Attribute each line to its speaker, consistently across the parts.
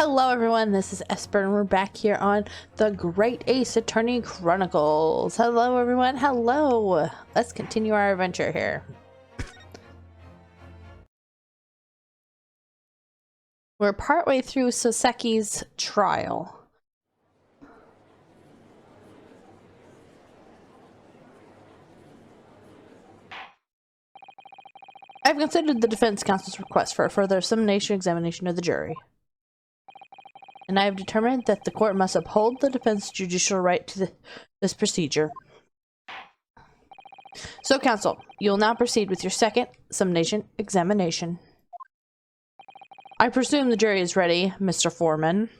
Speaker 1: Hello everyone, this is Esper and we're back here on the Great Ace Attorney Chronicles. Hello everyone, hello! Let's continue our adventure here. We're partway through Soseki's trial. I've considered the defense counsel's request for a further Sumnation Examination of the jury. And I have determined that the court must uphold the defense's judicial right to this procedure. So, counsel, you will now proceed with your second Sumnation Examination. I presume the jury is ready, Mr. Foreman.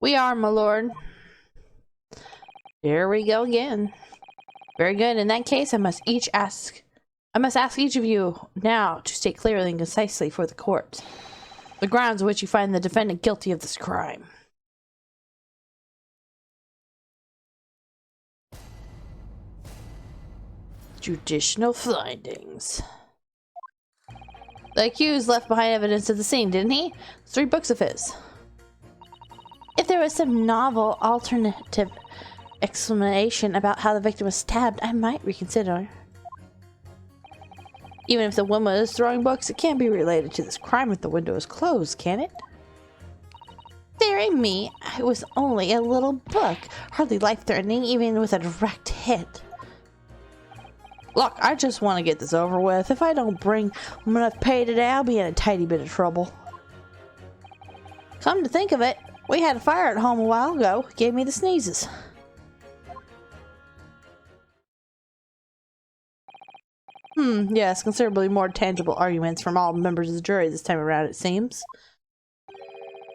Speaker 1: We are, my lord. Here we go again. Very good. In that case, I must ask each of you now to state clearly and concisely for the court the grounds on which you find the defendant guilty of this crime. Judicial findings. The accused left behind evidence of the scene, didn't he? 3 books of his. If there was some novel, alternative explanation about how the victim was stabbed, I might reconsider. Even if the woman is throwing books, it can't be related to this crime if the window is closed, can it? Dearie me, it was only a little book, hardly life-threatening even with a direct hit. Look, I just want to get this over with. If I don't bring enough pay today, I'll be in a tidy bit of trouble. Come to think of it, we had a fire at home a while ago. It gave me the sneezes. Yes, considerably more tangible arguments from all members of the jury this time around, it seems.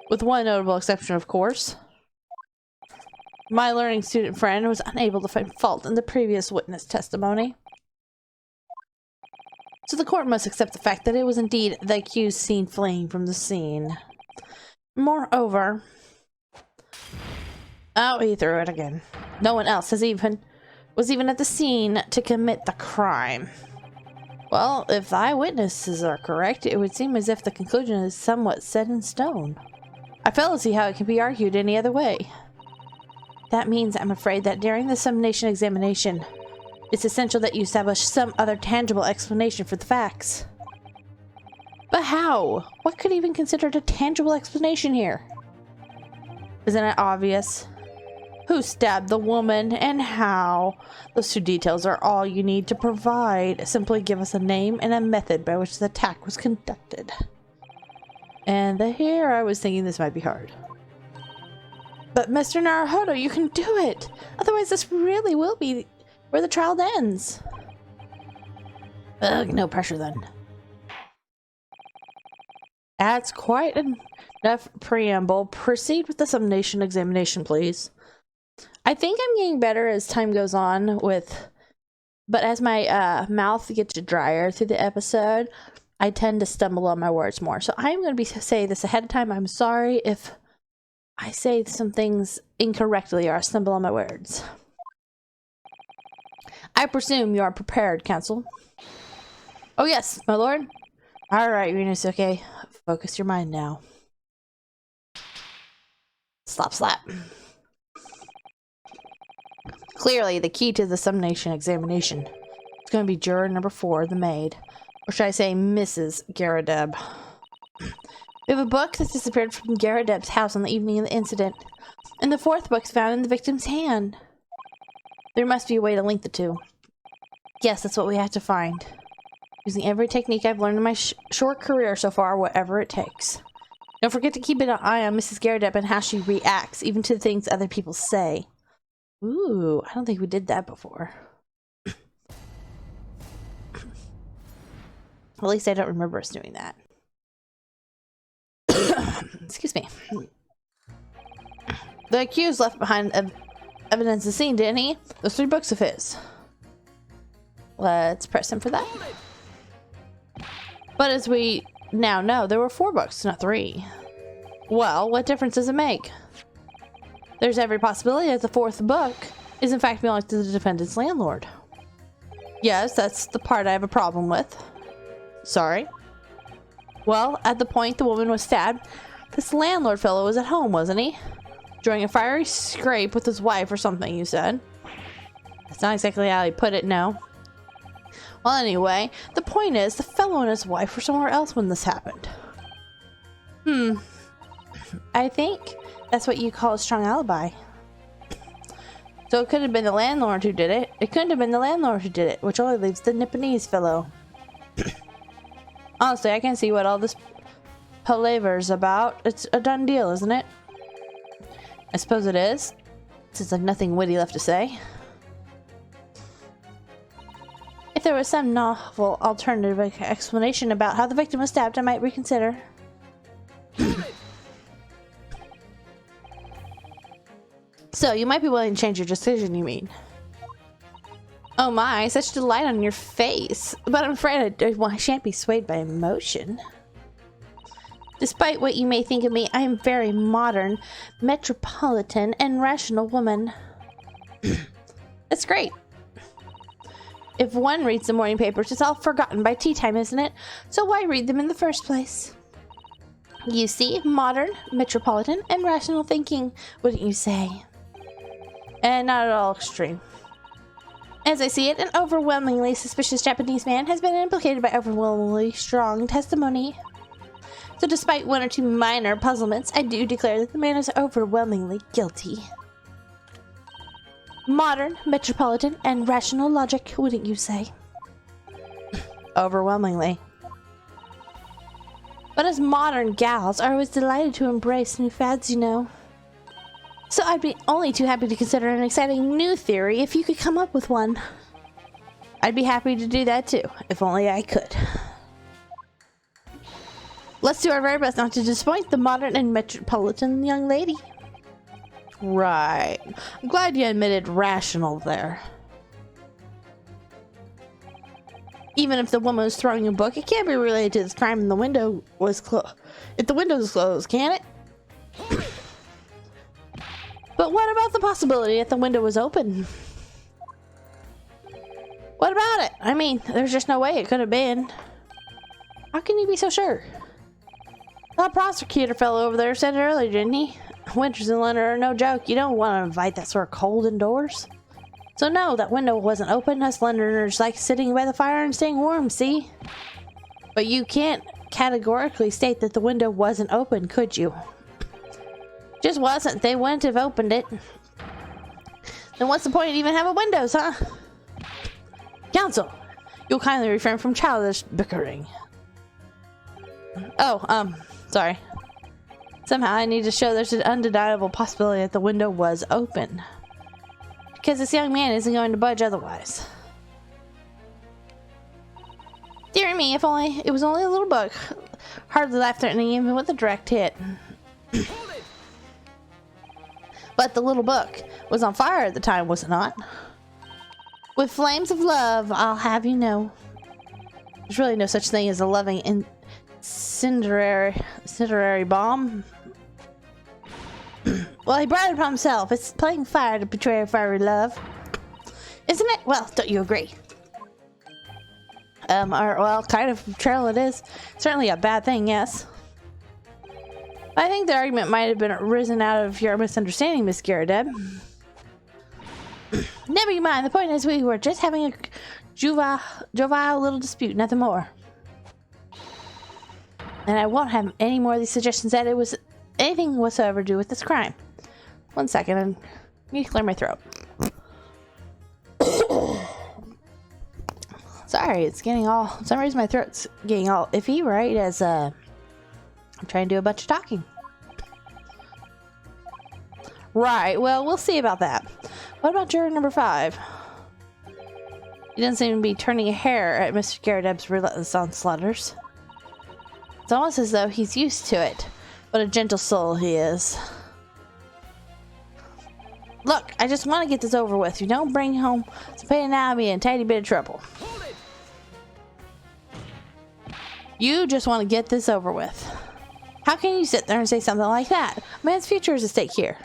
Speaker 1: With one notable exception, of course. My learning student friend was unable to find fault in the previous witness testimony. So the court must accept the fact that it was indeed the accused seen fleeing from the scene. Moreover... Oh, he threw it again. No one else was even at the scene to commit the crime. Well, if the eyewitnesses are correct, it would seem as if the conclusion is somewhat set in stone. I fail to see how it can be argued any other way. That means, I'm afraid, that during the Sumnation Examination, it's essential that you establish some other tangible explanation for the facts. But how? What could even be considered a tangible explanation here? Isn't it obvious? Who stabbed the woman and how? Those 2 details are all you need to provide. Simply give us a name and a method by which the attack was conducted. And here I was thinking this might be hard. But Mr. Naruhodo, you can do it! Otherwise this really will be where the trial ends. Ugh, no pressure then. That's quite enough preamble. Proceed with the Sumnation Examination, please. I think I'm getting better as time goes on but as my mouth gets drier through the episode, I tend to stumble on my words more. So I'm going to say this ahead of time. I'm sorry if I say some things incorrectly or I stumble on my words. I presume you are prepared, counsel. Oh yes, my lord. Alright, Ryunosuke. Focus your mind now. Slap, slap. Clearly, the key to the Sumnation Examination is going to be juror number 4, the maid. Or should I say, Mrs. Garadeb. We have a book that disappeared from Garadeb's house on the evening of the incident. And the 4th book's found in the victim's hand. There must be a way to link the 2. Yes, that's what we have to find. Using every technique I've learned in my short career so far, whatever it takes. Don't forget to keep an eye on Mrs. Garadeb and how she reacts, even to the things other people say. Ooh, I don't think we did that before. At least I don't remember us doing that. Excuse me. The accused left behind evidence of the scene, didn't he? Those 3 books of his. Let's press him for that. But as we now know, there were 4 books, not 3. Well, what difference does it make? There's every possibility that the 4th book is in fact belonging to the defendant's landlord. Yes, that's the part I have a problem with. Sorry. Well, at the point the woman was stabbed, this landlord fellow was at home, wasn't he? During a fiery scrape with his wife or something, you said. That's not exactly how he put it, no. Well, anyway, the point is, the fellow and his wife were somewhere else when this happened. I think that's what you call a strong alibi. So it could have been the landlord who did it. It couldn't have been the landlord who did it, which only leaves the Nipponese fellow. Honestly, I can't see what all this palaver's about. It's a done deal, isn't it? I suppose it is, since I've nothing witty left to say. If there was some novel alternative explanation about how the victim was stabbed, I might reconsider. So, you might be willing to change your decision, you mean? Oh my, such delight on your face. But I'm afraid I shan't be swayed by emotion. Despite what you may think of me, I am a very modern, metropolitan, and rational woman. That's great. If one reads the morning papers, it's all forgotten by tea time, isn't it? So why read them in the first place? You see, modern, metropolitan, and rational thinking, wouldn't you say? And not at all extreme. As I see it, an overwhelmingly suspicious Japanese man has been implicated by overwhelmingly strong testimony. So despite one or two minor puzzlements, I do declare that the man is overwhelmingly guilty. Modern, metropolitan, and rational logic, wouldn't you say? Overwhelmingly. But as modern gals are always delighted to embrace new fads, you know. So I'd be only too happy to consider an exciting new theory if you could come up with one. I'd be happy to do that too, if only I could. Let's do our very best not to disappoint the modern and metropolitan young lady. Right. I'm glad you admitted rational there. Even if the woman was throwing a book, it can't be related to this crime and the window was closed. If the window is closed, can it? But what about the possibility that the window was open? What about it? I mean, there's just no way it could have been. How can you be so sure? That prosecutor fellow over there said it earlier, didn't he? Winters in London are no joke. You don't want to invite that sort of cold indoors. So no, that window wasn't open. Us Londoners like sitting by the fire and staying warm, see? But you can't categorically state that the window wasn't open, could you? Just wasn't. They wouldn't have opened it. Then what's the point of even having windows, huh? Counsel, you'll kindly refrain from childish bickering. Oh, sorry. Somehow I need to show there's an undeniable possibility that the window was open. Because this young man isn't going to budge otherwise. Dear me, if only it was only a little book. Hardly life-threatening even with a direct hit. But the little book was on fire at the time, was it not? With flames of love, I'll have you know. There's really no such thing as a loving incendiary bomb. Well, he brought it upon himself. It's playing fire to betray a fiery love. Isn't it? Well, don't you agree? Well, kind of betrayal it is. Certainly a bad thing, yes. I think the argument might have been arisen out of your misunderstanding, Miss Garradeb. Never you mind. The point is we were just having a jovial little dispute, nothing more. And I won't have any more of these suggestions that it was anything whatsoever to do with this crime. 1 second, I need to clear my throat. Sorry, it's getting all... For some reason my throat's getting all iffy, right? As I'm trying to do a bunch of talking. Right, well, we'll see about that. What about juror number 5? He doesn't seem to be turning a hair at Mr. Garradeb's relentless onslaughters. It's almost as though he's used to it. What a gentle soul he is. Look, I just want to get this over with. You don't bring home some pain and I'll be in a tiny bit of trouble. You just want to get this over with. How can you sit there and say something like that? A man's future is at stake here.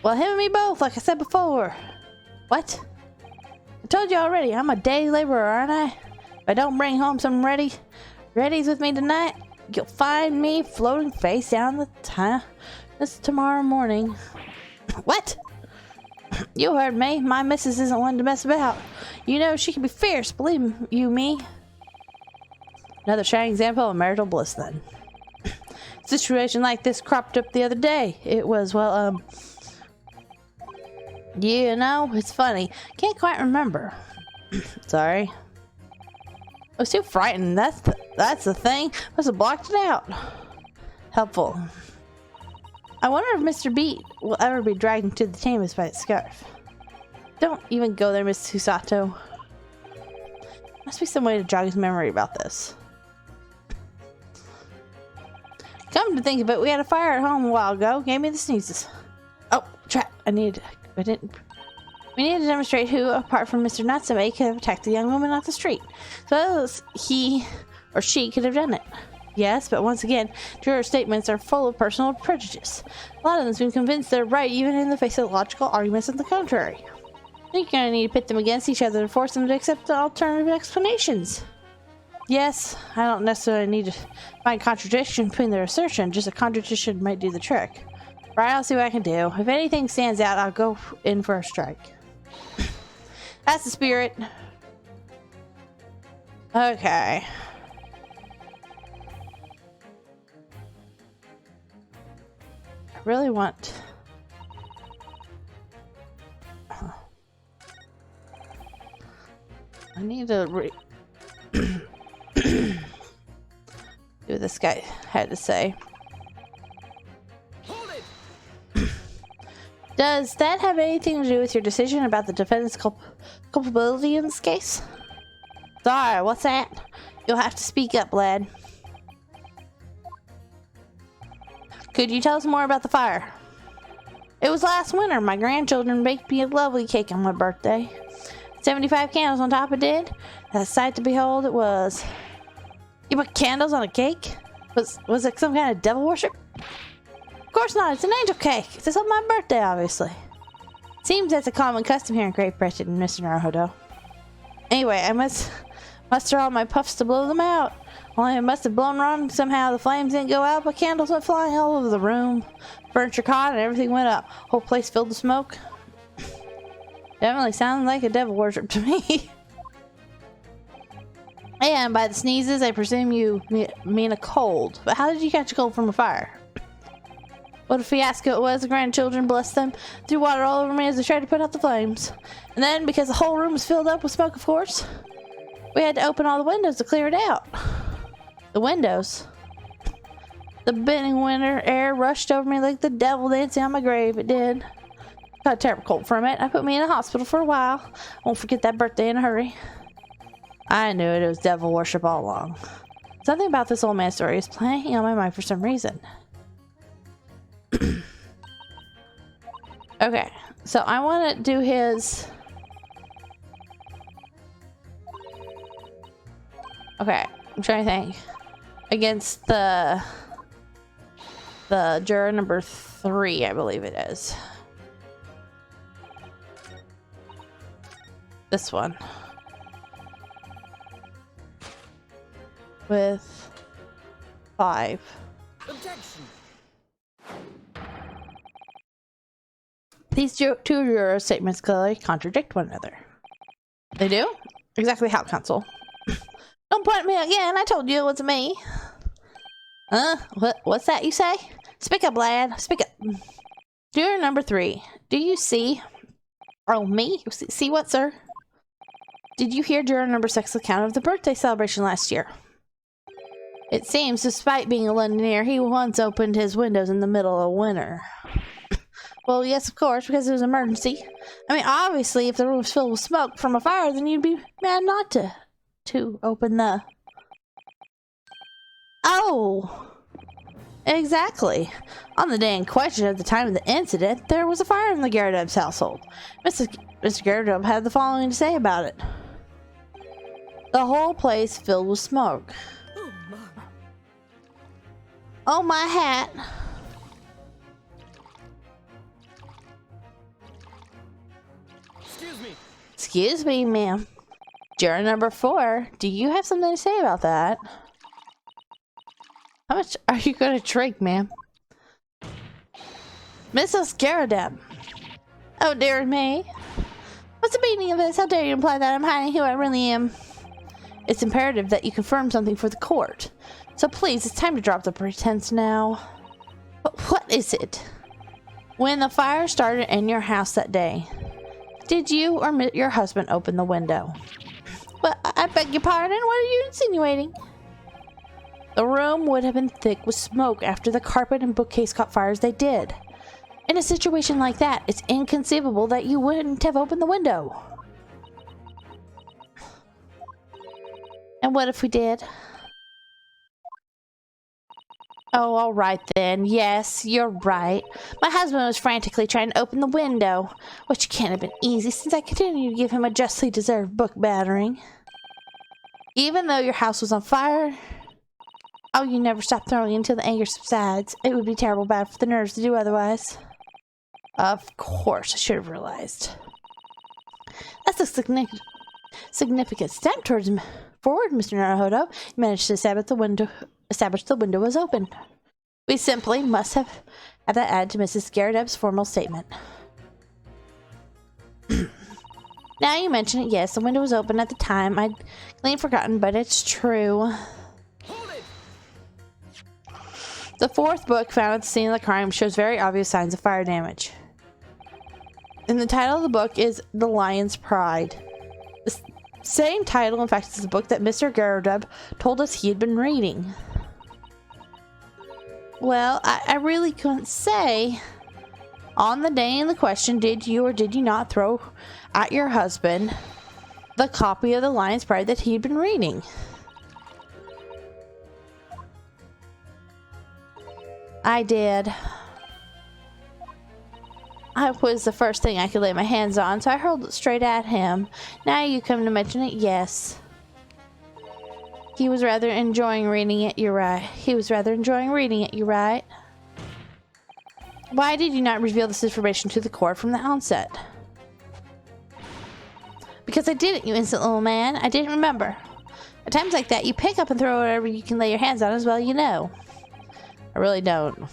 Speaker 1: Well, him and me both, like I said before. What? I told you already, I'm a day laborer, aren't I? If I don't bring home some Ready's with me tonight? You'll find me floating face down the time this tomorrow morning. What? You heard me. My missus isn't one to mess about. You know she can be fierce, believe you me. Another shining example of marital bliss then. Situation like this cropped up the other day. It was, well, you know, it's funny. Can't quite remember. Sorry. I was too frightened. That's the thing. Must have blocked it out. Helpful. I wonder if Mr. Beat will ever be dragged to the Thames by its scarf. Don't even go there, Miss Susato. Must be some way to jog his memory about this. Come to think of it, we had a fire at home a while ago. Gave me the sneezes. Oh, trap! We need to demonstrate who, apart from Mr. Natsume, could have attacked the young woman off the street. So he or she could have done it. Yes, but once again, juror statements are full of personal prejudice. A lot of them seem convinced they're right, even in the face of logical arguments on the contrary. I think you're gonna need to pit them against each other to force them to accept the alternative explanations. Yes, I don't necessarily need to find contradiction between their assertion, just a contradiction might do the trick. Right, I'll see what I can do. If anything stands out, I'll go in for a strike. That's the spirit. Okay. I really want... I need to do what this guy had to say.
Speaker 2: Hold it.
Speaker 1: Does that have anything to do with your decision about the defendant's culpability in this case? Sorry, what's that? You'll have to speak up, lad. Could you tell us more about the fire? It was last winter. My grandchildren baked me a lovely cake on my birthday. 75 candles on top it did. A sight to behold it was. You put candles on a cake? Was it some kind of devil worship? Of course not, it's an angel cake. It's on my birthday, obviously. Seems that's a common custom here in Great Britain, Mr. Naruhodo. Anyway, I must muster all my puffs to blow them out. Only it must have blown wrong. Somehow the flames didn't go out, but candles went flying all over the room. Furniture caught and everything went up. Whole place filled with smoke. Definitely sounds like a devil worship to me. And by the sneezes, I presume you mean a cold. But how did you catch a cold from a fire? What a fiasco it was. The grandchildren, bless them, threw water all over me as they tried to put out the flames. And then, because the whole room was filled up with smoke, of course, we had to open all the windows to clear it out. The windows. The bending winter air rushed over me like the devil dancing on my grave. It did. Got a terrible cold from it. I put me in the hospital for a while. Won't forget that birthday in a hurry. I knew it. It was devil worship all along. Something about this old man's story is playing on my mind for some reason. Okay, so I want to do his... Okay, I'm trying to think. Against the juror number 3, I believe it is. This one. With 5.
Speaker 2: Objection.
Speaker 1: These two juror statements clearly contradict one another. They do? Exactly how, counsel? Don't point at me again. I told you it wasn't me. What's that you say? Speak up, lad. Speak up. Juror number 3. Do you see? Oh, me? See what, sir? Did you hear juror number 6's account of the birthday celebration last year? It seems, despite being a Londoner, he once opened his windows in the middle of winter. Well, yes, of course, because it was an emergency. I mean, obviously, if the room was filled with smoke from a fire, then you'd be mad not to open the... Oh! Exactly. On the day in question, at the time of the incident, there was a fire in the Gyardeb's household. Mr. Gyardeb had the following to say about it. The whole place filled with smoke. Oh, my hat.
Speaker 2: Excuse me.
Speaker 1: Excuse me, ma'am. Juror number 4, do you have something to say about that? How much are you gonna drink, ma'am? Mrs. Garradeb. Oh, dear me. What's the meaning of this? How dare you imply that I'm hiding who I really am? It's imperative that you confirm something for the court. So please, it's time to drop the pretense now. But what is it? When the fire started in your house that day, did you or your husband open the window? Well, I beg your pardon? What are you insinuating? The room would have been thick with smoke after the carpet and bookcase caught fire as they did. In a situation like that, it's inconceivable that you wouldn't have opened the window. And what if we did? Oh, all right then. Yes, you're right. My husband was frantically trying to open the window, which can't have been easy since I continued to give him a justly deserved book battering. Even though your house was on fire, oh, you never stop throwing until the anger subsides. It would be terrible bad for the nerves to do otherwise. Of course, I should have realized. That's a significant step towards forward, Mr. Naruhodo. You managed to establish the window was open. We simply must have that added to Mrs. Garradeb's formal statement. Now you mention it, yes, the window was open at the time. I'd clean forgotten, but it's true. The fourth book found at the scene of the crime shows very obvious signs of fire damage. And the title of the book is The Lion's Pride. The same title, in fact, is the book that Mr. Garradeb told us he had been reading. Well, I really couldn't say. On the day in the question, did you or did you not throw at your husband the copy of The Lion's Pride that he'd been reading? I did. It was the first thing I could lay my hands on, so I hurled it straight at him. Now you come to mention it, yes. He was rather enjoying reading it, you're right. Why did you not reveal this information to the court from the outset? Because I didn't, you innocent little man. I didn't remember. At times like that, you pick up and throw whatever you can lay your hands on as well, you know. I really don't.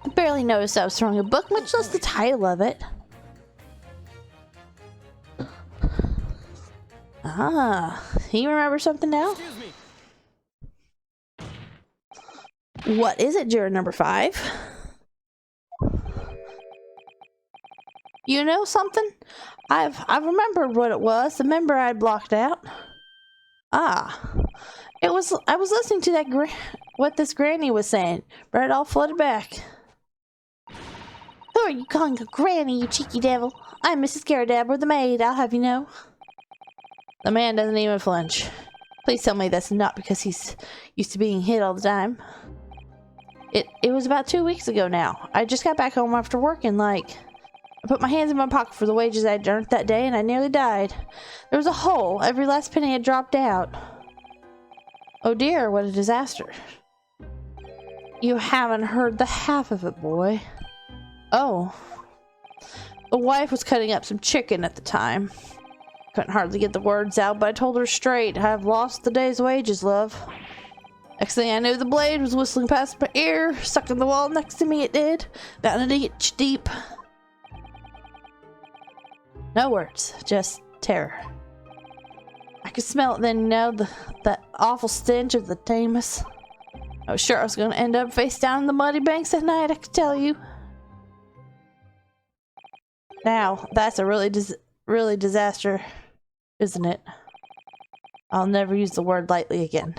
Speaker 1: I barely noticed I was throwing a book, much less the title of it. Ah, you remember something now? What is it, juror number 5? You know something? I've remembered what it was. The member I'd blocked out. Ah, I was listening to that what this granny was saying, but it all flooded back. Who are you calling a granny, you cheeky devil? I'm Mrs. Garradeb, or the maid, I'll have you know. The man doesn't even flinch. Please tell me that's not because he's used to being hit all the time. It was about 2 weeks ago now. I just got back home after work and I put my hands in my pocket for the wages I'd earned that day and I nearly died. There was a hole. Every last penny had dropped out. Oh dear, what a disaster. You haven't heard the half of it, boy. Oh. The wife was cutting up some chicken at the time. Couldn't hardly get the words out, but I told her straight, I've lost the day's wages, love. Next thing I knew, the blade was whistling past my ear, stuck in the wall next to me it did, about an inch deep. No words, just terror. I could smell it then, you know, that awful stench of the Thames. I was sure I was going to end up face down in the muddy banks that night, I could tell you. Now, that's a really disaster, isn't it? I'll never use the word lightly again.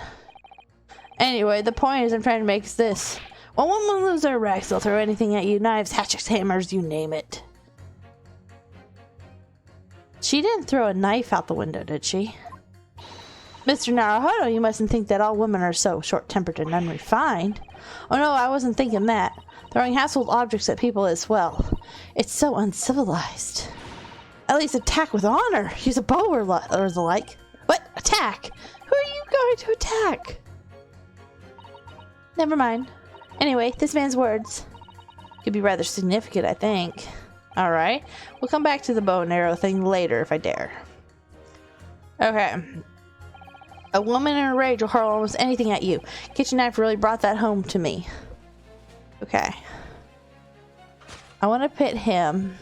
Speaker 1: Anyway, the point I'm trying to make is this. When women lose their racks, they'll throw anything at you. Knives, hatchets, hammers, you name it. She didn't throw a knife out the window, did she? Mr. Naruhodo, you mustn't think that all women are so short-tempered and unrefined. Oh no, I wasn't thinking that. Throwing household objects at people as well. It's so uncivilized. At least attack with honor. Use a bow or the like. What? Attack? Who are you going to attack? Never mind. Anyway, this man's words could be rather significant, I think. Alright. We'll come back to the bow and arrow thing later if I dare. Okay. A woman in a rage will hurl almost anything at you. Kitchen knife really brought that home to me. Okay. I want to pit him.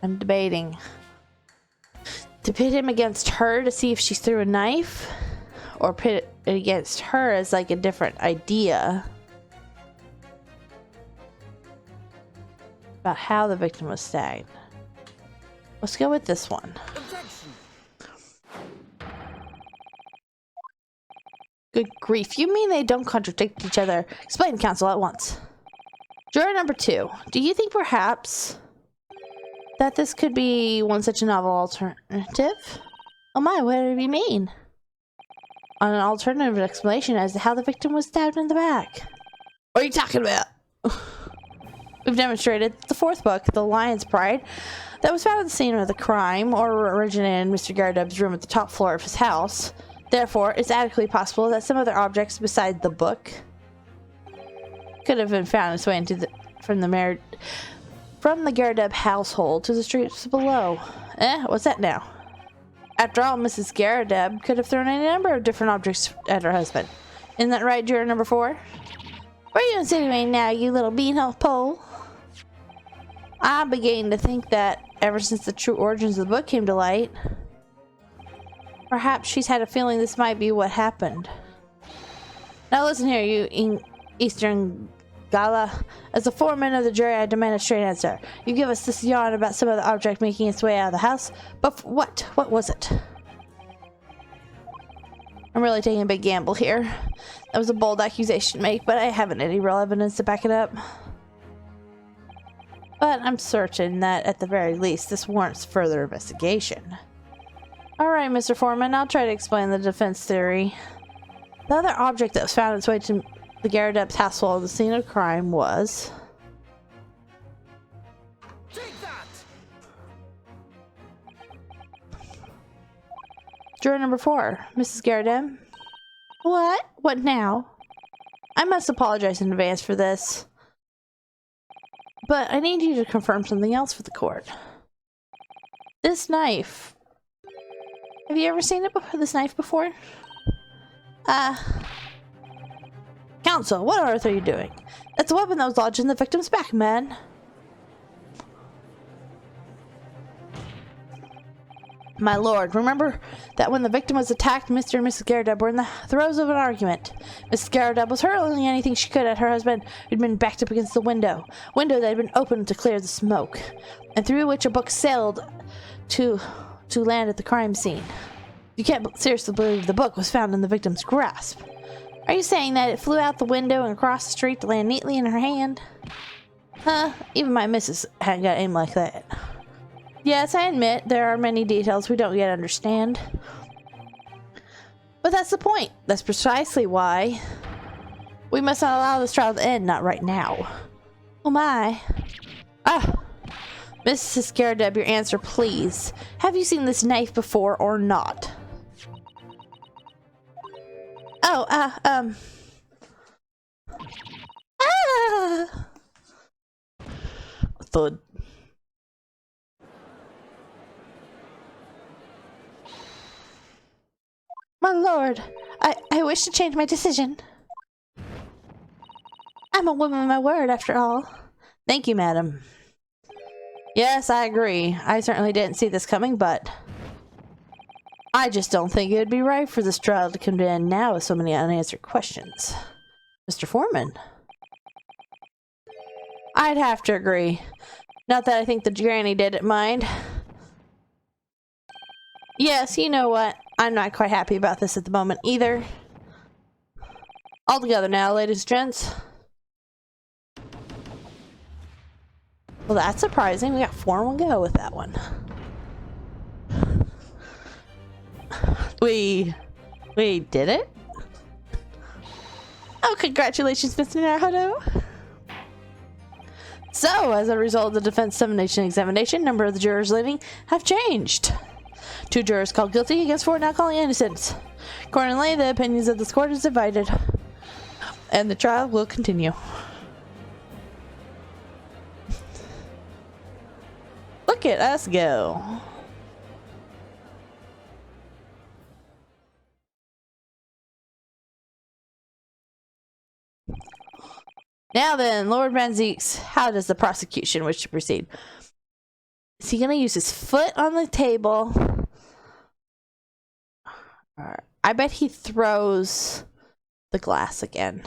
Speaker 1: I'm debating. To pit him against her to see if she threw a knife, or pit it against her as like a different idea about how the victim was stabbed. Let's go with this one. Good grief, you mean they don't contradict each other? Explain, counsel, at once. Juror number 2, do you think perhaps that this could be one such a novel alternative? Oh my, what do you mean? On an alternative explanation as to how the victim was stabbed in the back. What are you talking about? We've demonstrated the 4th book, The Lion's Pride, that was found at the scene of the crime, or originated in Mr. Garredub's room at the top floor of his house. Therefore, it's adequately possible that some other objects beside the book could have been found its way into from the Garredub household to the streets below. What's that now? After all, Mrs. Garredub could have thrown any number of different objects at her husband. Isn't that right, juror number 4? Where are you insinuating now, you little beanhole pole? I'm beginning to think that ever since the true origins of the book came to light, perhaps she's had a feeling this might be what happened. Now listen here, you Eastern Gala. As the foreman of the jury, I demand a straight answer. You give us this yarn about some other object making its way out of the house, but what? What was it? I'm really taking a big gamble here. That was a bold accusation to make, but I haven't any real evidence to back it up. But I'm certain that, at the very least, this warrants further investigation. Alright, Mr. Foreman, I'll try to explain the defense theory. The other object that was found its way to the Garredub's household at the scene of crime was... Take that! Juror number 4, Mrs. Garredub. What? What now? I must apologize in advance for this, but I need you to confirm something else for the court. This knife. Have you ever seen this knife before? Counsel, what on earth are you doing? It's a weapon that was lodged in the victim's back, man. My lord, remember that when the victim was attacked, Mr. and Mrs. Garredub were in the throes of an argument. Mrs. Garredub was hurling anything she could at her husband, who'd been backed up against the window that had been opened to clear the smoke, and through which a book sailed to land at the crime scene. You can't seriously believe the book was found in the victim's grasp. Are you saying that it flew out the window and across the street to land neatly in her hand? Even my missus hadn't got aim like that. Yes, I admit there are many details we don't yet understand. But that's the point. That's precisely why we must not allow this trial to end, not right now. Oh my. Mrs. Garredub, your answer, please. Have you seen this knife before or not? Thud. My lord, I wish to change my decision. I'm a woman of my word, after all. Thank you, madam. Yes, I agree. I certainly didn't see this coming, but I just don't think it would be right for this trial to come to end now with so many unanswered questions. Mr. Foreman? I'd have to agree. Not that I think the granny didn't mind. Yes, you know what? I'm not quite happy about this at the moment either. All together now, ladies and gents. Well, that's surprising. We got 4 in one go with that one. We did it? Oh, congratulations, Mr. Naruto. So, as a result of the defense Sumnation Examination, number of the jurors leaving have changed. 2 jurors called guilty against 4 now calling innocent. Accordingly, the opinions of this court is divided, and the trial will continue. Look at us go. Now then, Lord Van Zeeks, how does the prosecution wish to proceed? Is he going to use his foot on the table? I bet he throws the glass again.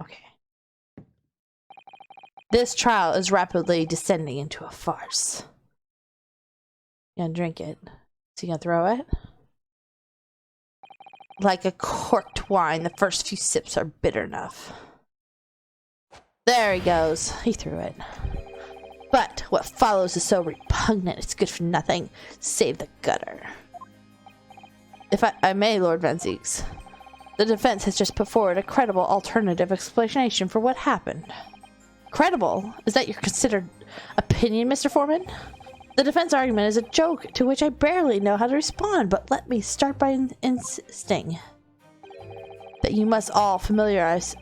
Speaker 1: Okay. This trial is rapidly descending into a farce. You gonna drink it? Is he gonna throw it? Like a corked wine, the first few sips are bitter enough. There he goes. He threw it. But what follows is so repugnant, it's good for nothing. Save the gutter. If I may, Lord Van Zeeks, the defense has just put forward a credible alternative explanation for what happened. Credible? Is that your considered opinion, Mr. Foreman? The defense argument is a joke to which I barely know how to respond, but let me start by insisting that you must all familiarize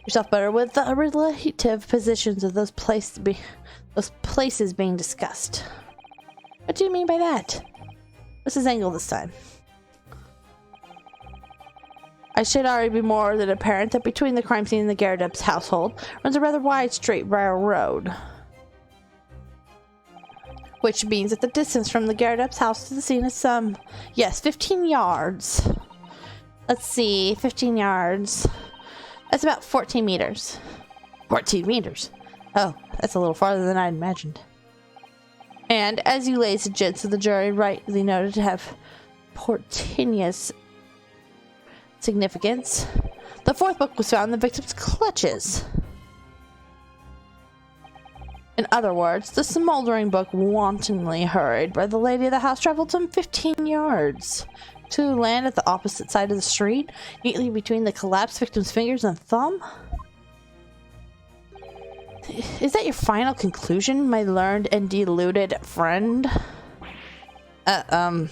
Speaker 1: yourself better with the relative positions of those places being discussed. What do you mean by that? What's his angle this time? I should already be more than apparent that between the crime scene and the Garrideb's household runs a rather wide straight railroad. Which means that the distance from the Garrideb's house to the scene is some, yes, 15 yards. Let's see, 15 yards. That's about 14 meters. 14 meters? Oh, that's a little farther than I imagined. And as you ladies and gents of the jury rightly noted to have portentous significance, the fourth book was found in the victim's clutches. In other words, the smoldering book wantonly hurried by the lady of the house traveled some 15 yards to land at the opposite side of the street, neatly between the collapsed victim's fingers and thumb. Is that your final conclusion, my learned and deluded friend? And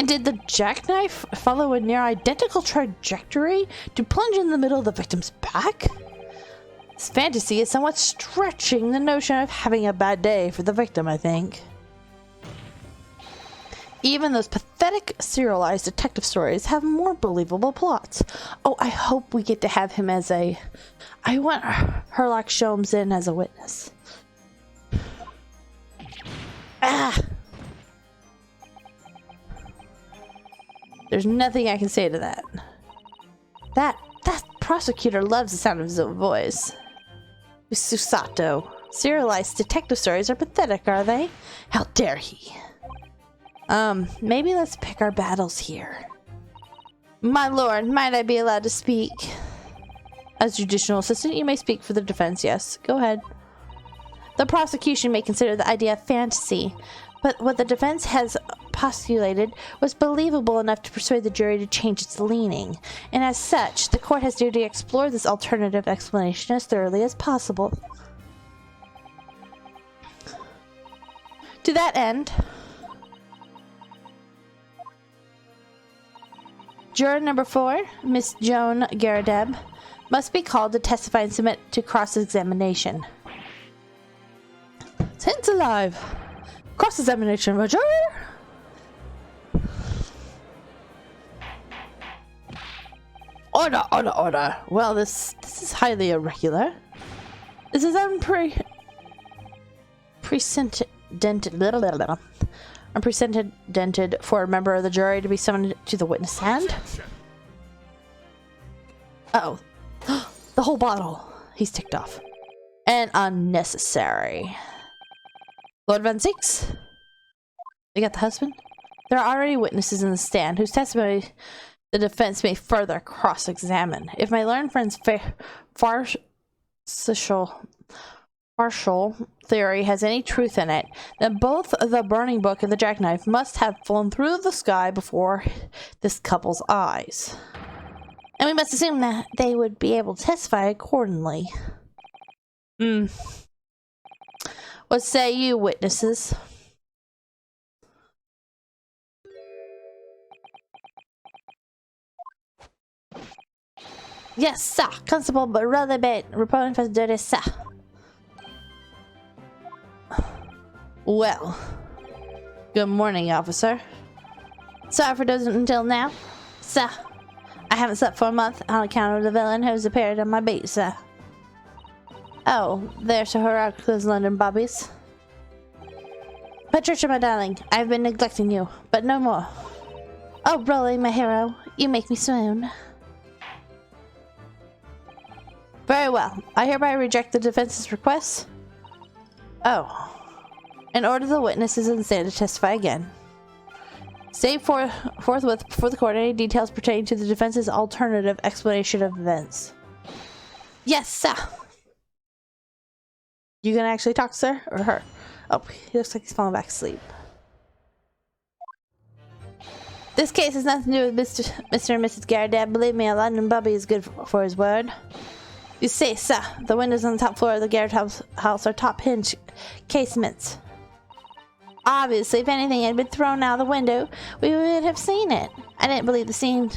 Speaker 1: did the jackknife follow a near identical trajectory to plunge in the middle of the victim's back? This fantasy is somewhat stretching the notion of having a bad day for the victim, I think. Even those pathetic serialized detective stories have more believable plots. Oh, I hope we get to have him as a... I want Herlock Sholmes in as a witness. Ah! There's nothing I can say to that. That prosecutor loves the sound of his own voice. Susato. Serialized detective stories are pathetic, are they? How dare he? Maybe let's pick our battles here. My lord, might I be allowed to speak? As judicial assistant, you may speak for the defense, yes. Go ahead. The prosecution may consider the idea of fantasy, but what the defense has postulated was believable enough to persuade the jury to change its leaning, and as such, the court has duty to explore this alternative explanation as thoroughly as possible. To that end, juror number 4, Miss Joan Garrideb, must be called to testify and submit to cross-examination. Sentence alive! Cross-examination, Roger! Order, order, order. Well, this is highly irregular. This is unprecedented for a member of the jury to be summoned to the witness stand. Uh-oh. The whole bottle. He's ticked off. And unnecessary. Lord Van Zeeks? You got the husband? There are already witnesses in the stand whose testimony the defense may further cross-examine. If my learned friend's partial theory has any truth in it, then both the burning book and the jackknife must have flown through the sky before this couple's eyes. And we must assume that they would be able to testify accordingly. What say you, witnesses? Yes, sir. Constable Brother Bate, reporting for duty, sir. Well, good morning, officer. Sorry for dozing until now, sir. I haven't slept for a month on account of the villain who's appeared on my beat, sir. Oh, there's her Heracles London bobbies. Patricia, my darling, I've been neglecting you, but no more. Oh, Broly, my hero, you make me swoon. Very well. I hereby reject the defense's request. Oh. And order the witnesses and stand to testify again. State forthwith before the court any details pertaining to the defense's alternative explanation of events. Yes, sir. You gonna actually talk, sir? Or her? Oh, he looks like he's falling back asleep. This case has nothing to do with Mr. and Mrs. Garrett. Believe me, a London Bubby is good for his word. You see, sir, the windows on the top floor of the Garrett house are top hinge casements. Obviously, if anything had been thrown out of the window, we would have seen it. I didn't leave the scene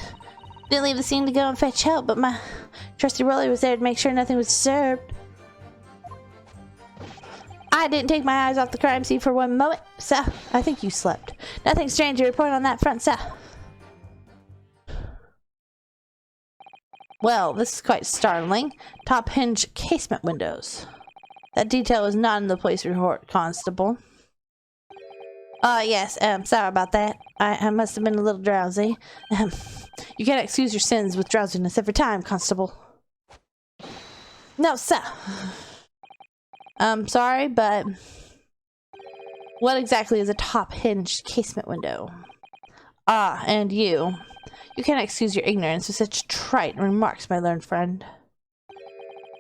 Speaker 1: to go and fetch help, but my trusty Rolly was there to make sure nothing was disturbed. I didn't take my eyes off the crime scene for one moment, sir. I think you slept. Nothing strange to report on that front, sir. Well, this is quite startling. Top hinge casement windows. That detail is not in the police report, Constable. Yes, sorry about that. I must have been a little drowsy. You can't excuse your sins with drowsiness every time, Constable. No, sir. Sorry, but what exactly is a top hinged casement window? Ah, and you. You can't excuse your ignorance with such trite remarks, my learned friend.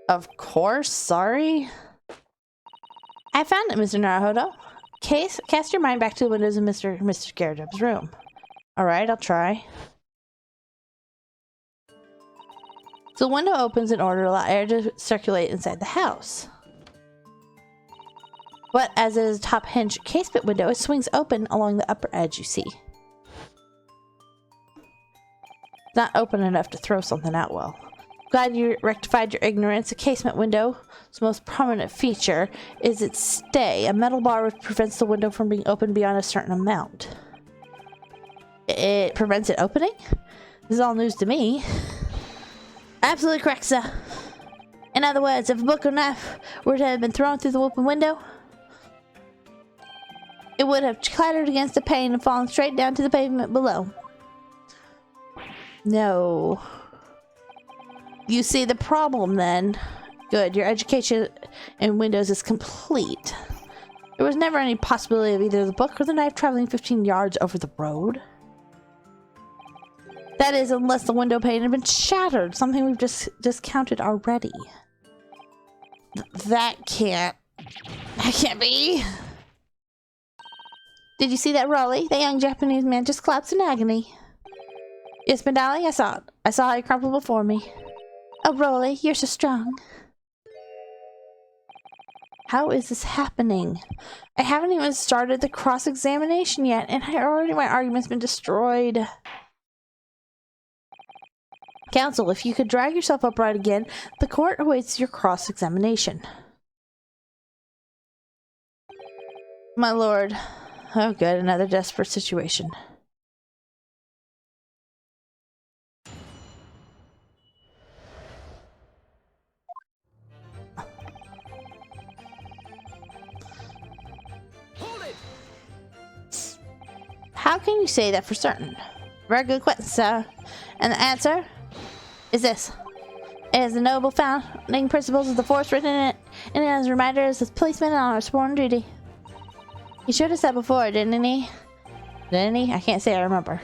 Speaker 1: Of course, sorry. I found it, Mr. Naruhodo. Cast your mind back to the windows in Mr. Garrett's room. Alright, I'll try. So the window opens in order to allow air to circulate inside the house. But as it is a top hinge casement window, it swings open along the upper edge, you see. It's not open enough to throw something out well. Glad you rectified your ignorance. A casement window's most prominent feature is its stay, a metal bar which prevents the window from being opened beyond a certain amount. It prevents it opening? This is all news to me. Absolutely correct, sir. In other words, if a book or knife were to have been thrown through the open window, it would have clattered against the pane and fallen straight down to the pavement below. No. You see the problem then? Good, your education in Windows is complete. There was never any possibility of either the book or the knife traveling 15 yards over the road. That is, unless the window pane had been shattered, something we've just discounted already. That can't be. Did you see that, Rolly? The young Japanese man just collapsed in agony. Yes, my darling, I saw it. I saw it crumple before me. Oh, Rolly, you're so strong. How is this happening? I haven't even started the cross-examination yet, and my argument's been destroyed. Counsel, if you could drag yourself upright again, the court awaits your cross-examination. My lord. Oh, good, another desperate situation. How can you say that for certain? Very good question, sir. And the answer is this. It is the noble founding principles of the force written in it, and as a reminder as a policeman on our sworn duty. He should have said before, didn't he? Didn't he? I can't say I remember.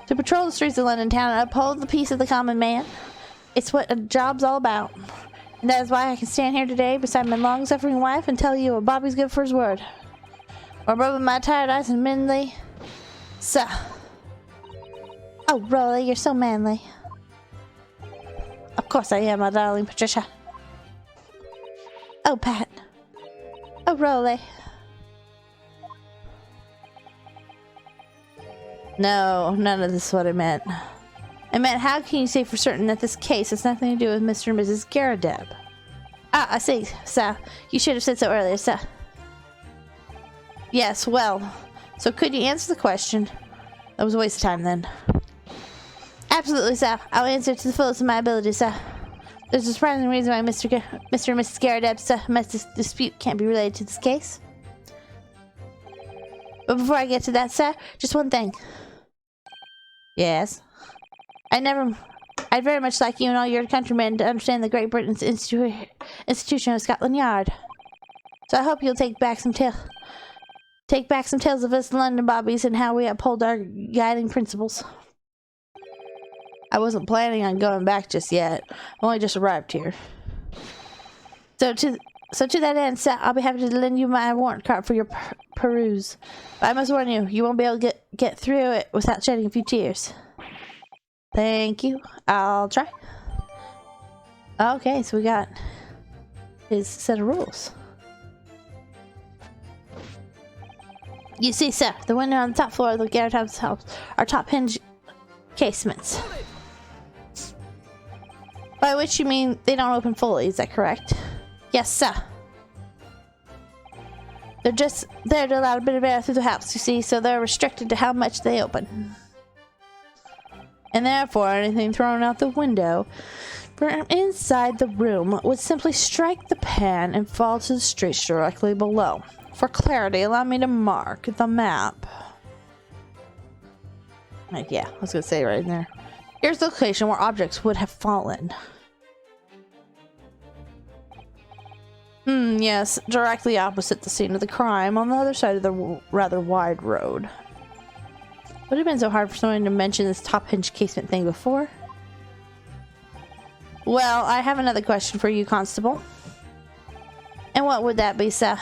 Speaker 1: To patrol the streets of London town and uphold the peace of the common man. It's what a job's all about. And that is why I can stand here today beside my long-suffering wife and tell you a Bobby's good for his word. Or rubbing my tired eyes and manly. Sir. Oh, Rolly, you're so manly. Of course I am, my darling Patricia. Oh, Pat. Oh, Rolly. No, none of this is what I meant. I meant, how can you say for certain that this case has nothing to do with Mr. and Mrs. Garadeb? Ah, I see, sir. You should have said so earlier, sir. Yes, well, so could you answer the question? That was a waste of time then. Absolutely, sir. I'll answer to the fullest of my ability, sir. There's a surprising reason why Mr. and Mrs. Garadeb's domestic dispute can't be related to this case. But before I get to that, sir, just one thing. Yes? I'd very much like you and all your countrymen to understand the Great Britain's institution of Scotland Yard. So I hope you'll take back some tales of us London bobbies and how we uphold our guiding principles. I wasn't planning on going back just yet. I only just arrived here. So to that end, sir, I'll be happy to lend you my warrant card for your peruse. But I must warn you, you won't be able to get through it without shedding a few tears. Thank you. I'll try. Okay, so we got his set of rules. You see, sir, the window on the top floor of the Garadeb's house are top hinge casements. By which you mean they don't open fully, is that correct? Yes, sir. They're just there to allow a bit of air through the house, you see, so they're restricted to how much they open. And therefore, anything thrown out the window from inside the room would simply strike the pan and fall to the streets directly below. For clarity, allow me to mark the map. Like, yeah, I was gonna say right in there. Here's the location where objects would have fallen. Yes, directly opposite the scene of the crime, on the other side of the rather wide road. Would it have been so hard for someone to mention this top hinge casement thing before? Well, I have another question for you, Constable. And what would that be, sir?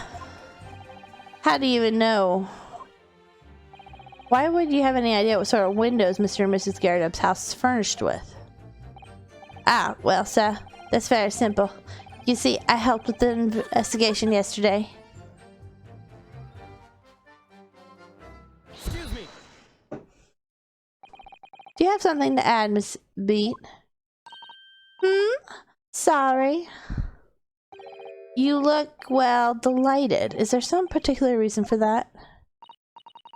Speaker 1: How do you even know? Why would you have any idea what sort of windows Mr. and Mrs. Garadeb's house is furnished with? Ah, well, sir, that's very simple. You see, I helped with the investigation yesterday.
Speaker 2: Excuse me.
Speaker 1: Do you have something to add, Miss Beat? Sorry. You look, well, delighted. Is there some particular reason for that?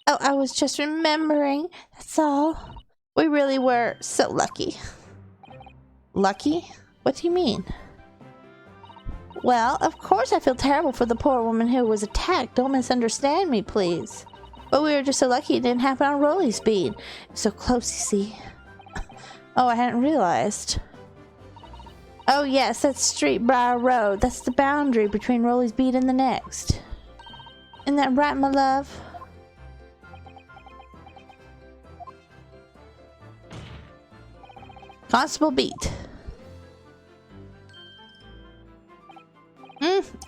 Speaker 1: Oh, I was just remembering. That's all. We really were so lucky. Lucky? What do you mean? Well, of course I feel terrible for the poor woman who was attacked. Don't misunderstand me, please. But we were just so lucky it didn't happen on Rolly Speed. It was so close, you see. Oh, I hadn't realized. Oh yes, that's Street Briar Road. That's the boundary between Rolly's Beat and the next. Isn't that right, my love? Constable Beat.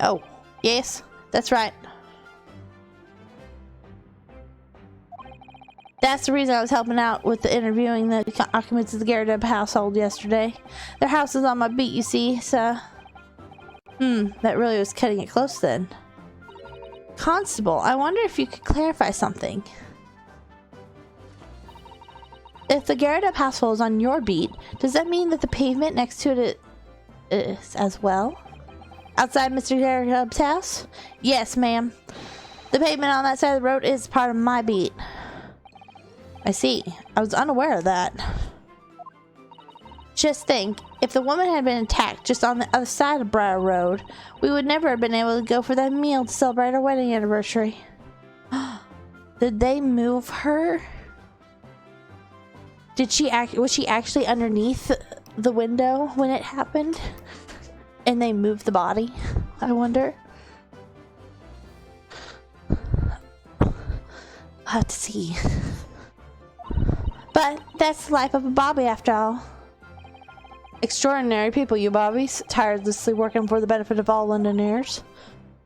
Speaker 1: Oh, yes, that's right. That's the reason I was helping out with the interviewing the occupants of the Garadeb household yesterday. Their house is on my beat, you see, so... that really was cutting it close then. Constable, I wonder if you could clarify something. If the Garadeb household is on your beat, does that mean that the pavement next to it is as well? Outside Mr. Garadeb's house? Yes, ma'am. The pavement on that side of the road is part of my beat. I see. I was unaware of that. Just think, if the woman had been attacked just on the other side of Briar Road, we would never have been able to go for that meal to celebrate our wedding anniversary. Did they move her? Was she actually underneath the window when it happened? And they moved the body? I wonder. I'll have to see. But that's the life of a bobby after all. Extraordinary people, you bobbies, tirelessly working for the benefit of all Londoners.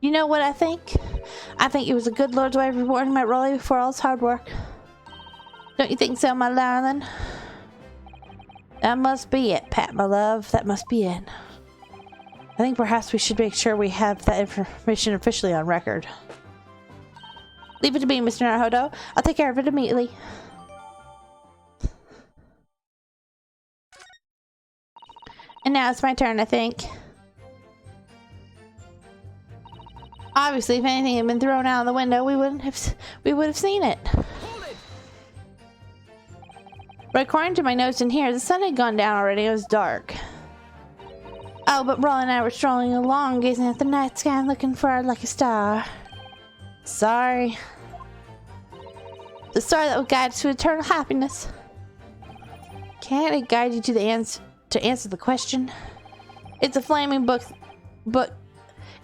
Speaker 1: You know what I think? I think it was a good Lord's way of rewarding my Rolly for all his hard work. Don't you think so, my darling? That must be it, Pat, my love. That must be it. I think perhaps we should make sure we have that information officially on record. Leave it to me, Mr. Naruhodo. I'll take care of it immediately. And now it's my turn, I think. Obviously, if anything had been thrown out of the window, we would have seen it. But according to my notes in here, the sun had gone down already. It was dark. Oh, but Rolly and I were strolling along, gazing at the night sky and looking for our lucky star. Sorry. The star that will guide us to eternal happiness. Can't it guide you to the answer the question? It's a flaming book.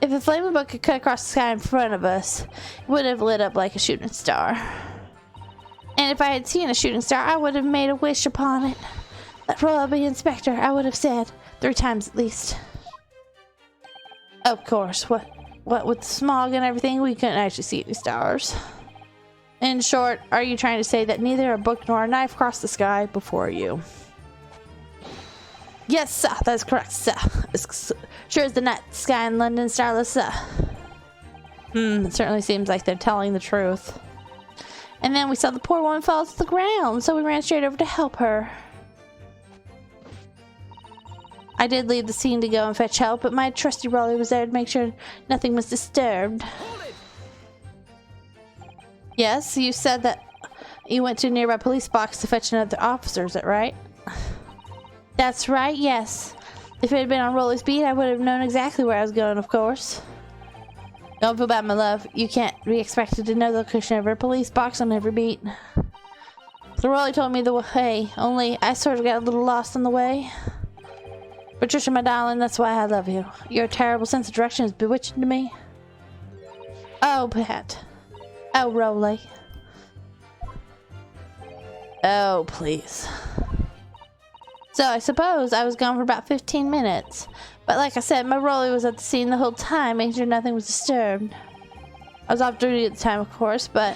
Speaker 1: If a flaming book could cut across the sky in front of us, it would have lit up like a shooting star. And if I had seen a shooting star, I would have made a wish upon it. That Rolla be Inspector, I would have said 3 times at least. Of course, what with the smog and everything, we couldn't actually see any stars. In short, are you trying to say that neither a book nor a knife crossed the sky before you? Yes, sir, that is correct, sir. As sure as the night sky in London starless, sir. It certainly seems like they're telling the truth. And then we saw the poor woman fall to the ground, so we ran straight over to help her. I did leave the scene to go and fetch help, but my trusty Rolly was there to make sure nothing was disturbed. Yes, you said that you went to a nearby police box to fetch another officer, is that right? That's right, yes. If it had been on Rolly's beat, I would have known exactly where I was going, of course. Don't feel bad, my love. You can't be expected to know the location of every police box on every beat. So Rolly told me the way, only I sort of got a little lost on the way. Patricia, my darling, that's why I love you. Your terrible sense of direction is bewitching to me. Oh, Pat. Oh, Rolly. Oh, please. So I suppose I was gone for about 15 minutes. But like I said, my Rolly was at the scene the whole time, making sure nothing was disturbed. I was off duty at the time, of course, but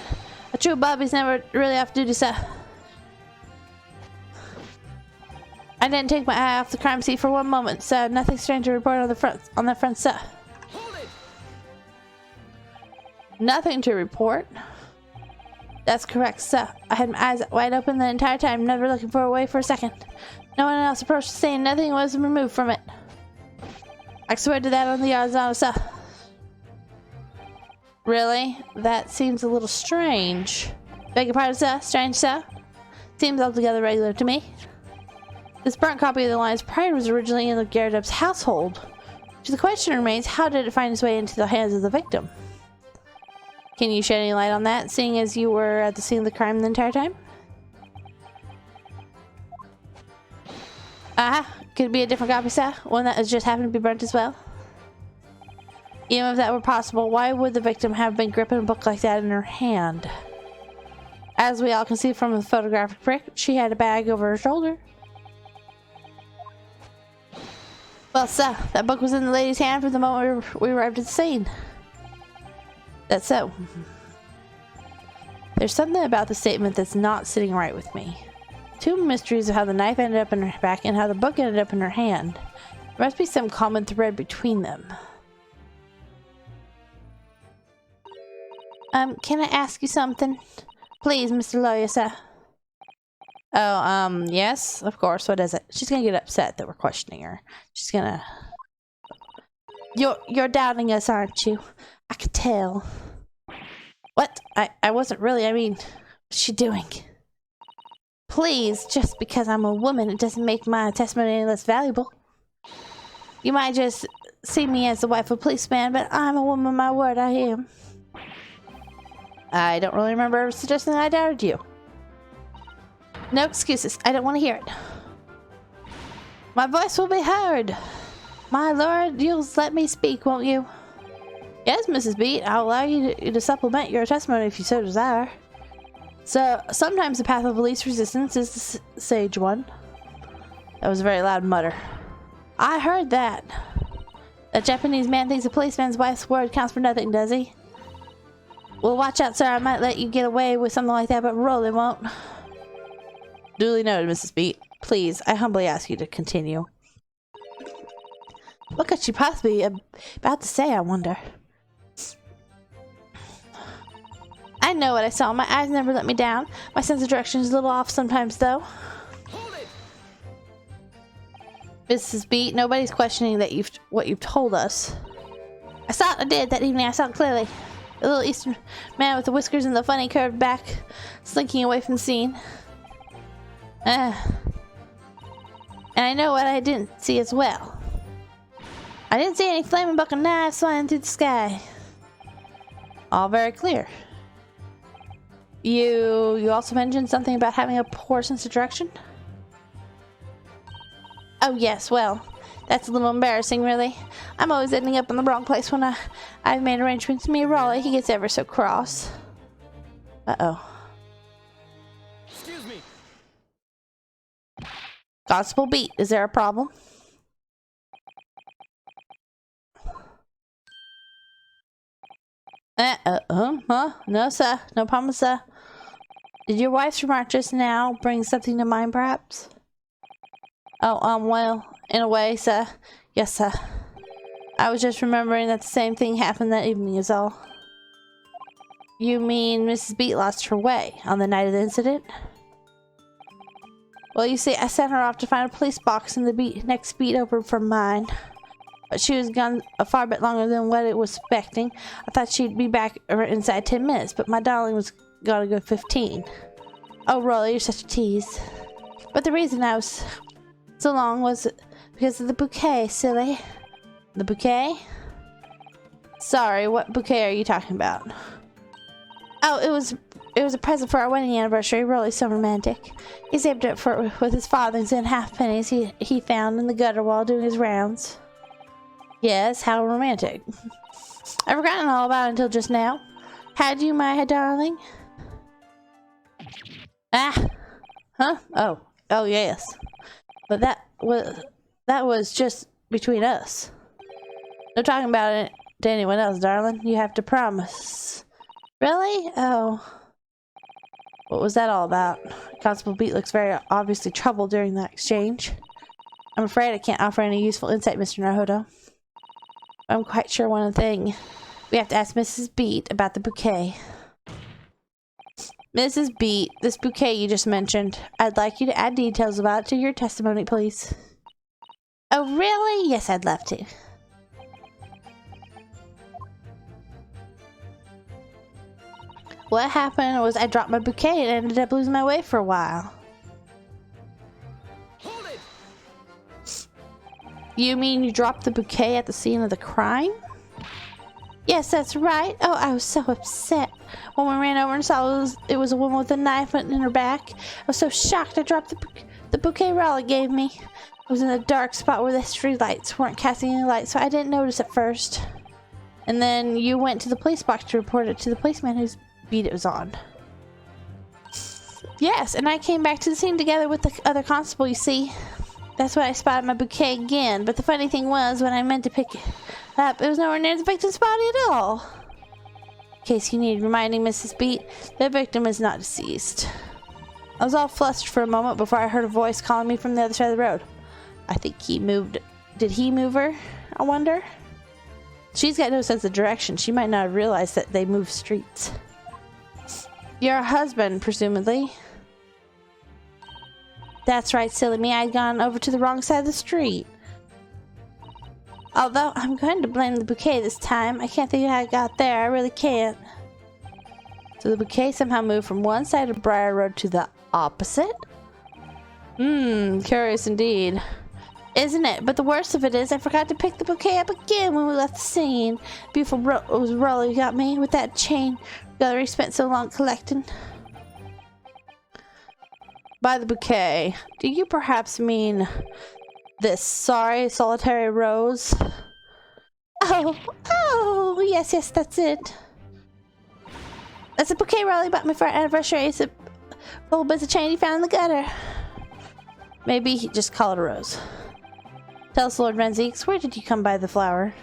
Speaker 1: a true Bobby's never really off duty, so I didn't take my eye off the crime scene for one moment, so nothing strange to report on the front side. Nothing to report? That's correct, sir. I had my eyes wide open the entire time, never looking for a way for a second. No one else approached the scene, nothing was removed from it. I swear to that on the odds on, sir. Really? That seems a little strange. Beg your pardon, sir? Strange, sir? Seems altogether regular to me. This burnt copy of the Lion's Pride was originally in the Garredup's household. So the question remains, how did it find its way into the hands of the victim? Can you shed any light on that, seeing as you were at the scene of the crime the entire time? Could it be a different copy, sir? One that has just happened to be burnt as well? Even if that were possible, why would the victim have been gripping a book like that in her hand? As we all can see from the photographic print, she had a bag over her shoulder. Well, sir, that book was in the lady's hand from the moment we arrived at the scene. That's so. There's something about the statement that's not sitting right with me. 2 mysteries of how the knife ended up in her back and how the book ended up in her hand. There must be some common thread between them. Can I ask you something? Please, Mr. Lawyer, sir. Oh, yes, of course. What is it? She's gonna get upset that we're questioning her. She's gonna... You're doubting us, aren't you? I could tell. What? I wasn't really, I mean, what's she doing? Please, just because I'm a woman, it doesn't make my testimony any less valuable. You might just see me as the wife of a policeman, but I'm a woman, my word, I am. I don't really remember ever suggesting that I doubted you. No excuses, I don't want to hear it. My voice will be heard. My lord, you'll let me speak, won't you? Yes, Mrs. Beat, I'll allow you to supplement your testimony if you so desire. So, sometimes the path of least resistance is the sage one. That was a very loud mutter. I heard that. That Japanese man thinks a policeman's wife's word counts for nothing, does he? Well, watch out, sir. I might let you get away with something like that, but Rolly won't. Duly noted, Mrs. Beat. Please, I humbly ask you to continue. What could she possibly be about to say, I wonder? I know what I saw. My eyes never let me down. My sense of direction is a little off sometimes, though. Mrs. Beat, nobody's questioning that what you've told us. I saw it, I did that evening, I saw it clearly. The little Eastern man with the whiskers and the funny curved back slinking away from the scene. And I know what I didn't see as well. I didn't see any flaming bucket knives flying through the sky. All very clear. You also mentioned something about having a poor sense of direction? Oh yes, well, that's a little embarrassing really. I'm always ending up in the wrong place when I've made arrangements. Me and Raleigh, he gets ever so cross. Uh-oh.
Speaker 2: Excuse me.
Speaker 1: Constable Beat, is there a problem? No, sir. No problem, sir. Did your wife's remark just now bring something to mind, perhaps? Oh, well, in a way, sir. Yes, sir. I was just remembering that the same thing happened that evening is all. You mean Mrs. Beat lost her way on the night of the incident? Well, you see, I sent her off to find a police box in the next beat over from mine. But she was gone a far bit longer than what it was expecting. I thought she'd be back inside 10 minutes, but my darling was gonna go 15. Oh, Rolly, you're such a tease. But the reason I was so long was because of the bouquet, silly. The bouquet? Sorry, what bouquet are you talking about? Oh, it was a present for our wedding anniversary. Rolly's so romantic. He saved it with his farthings and halfpennies he found in the gutter while doing his rounds. Yes, how romantic. I've forgotten all about it until just now. Had you, my darling? Ah! Huh? Oh yes. But that was just between us. No talking about it to anyone else, darling. You have to promise. Really? Oh. What was that all about? Constable Beat looks very obviously troubled during that exchange. I'm afraid I can't offer any useful insight, Mr. Naruto. I'm quite sure one thing. We have to ask Mrs. Beat about the bouquet. Mrs. Beat, this bouquet you just mentioned, I'd like you to add details about it to your testimony, please. Oh, really? Yes, I'd love to. What happened was I dropped my bouquet and ended up losing my way for a while.
Speaker 2: Hold it!
Speaker 1: You mean you dropped the bouquet at the scene of the crime? Yes, that's right. Oh, I was so upset. When we ran over and saw it was a woman with a knife in her back, I was so shocked I dropped the bouquet Raleigh gave me. It was in a dark spot where the street lights weren't casting any light, so I didn't notice at first. And then you went to the police box to report it to the policeman whose beat it was on. Yes, and I came back to the scene together with the other constable, you see. That's when I spotted my bouquet again, but the funny thing was, when I meant to pick it up, it was nowhere near the victim's body at all. In case you need reminding, Mrs. Beat, the victim is not deceased. I was all flustered for a moment before I heard a voice calling me from the other side of the road. I think he moved. Did he move her? I wonder. She's got no sense of direction. She might not have realized that they move streets. Your husband, presumably. That's right, silly me. I'd gone over to the wrong side of the street. Although I'm going to blame the bouquet this time. I can't think how I got there. I really can't. So the bouquet somehow moved from one side of Briar Road to the opposite? Curious indeed. Isn't it? But the worst of it is I forgot to pick the bouquet up again when we left the scene. Beautiful Rolly got me with that chain gallery spent so long collecting. By the bouquet, do you perhaps mean this sorry solitary rose? Oh, yes, that's it. That's a bouquet Raleigh bought me for our anniversary. It's a little bit of chain he found in the gutter. Maybe he just call it a rose. Tell us, Lord Renziques, where did you come by the flower?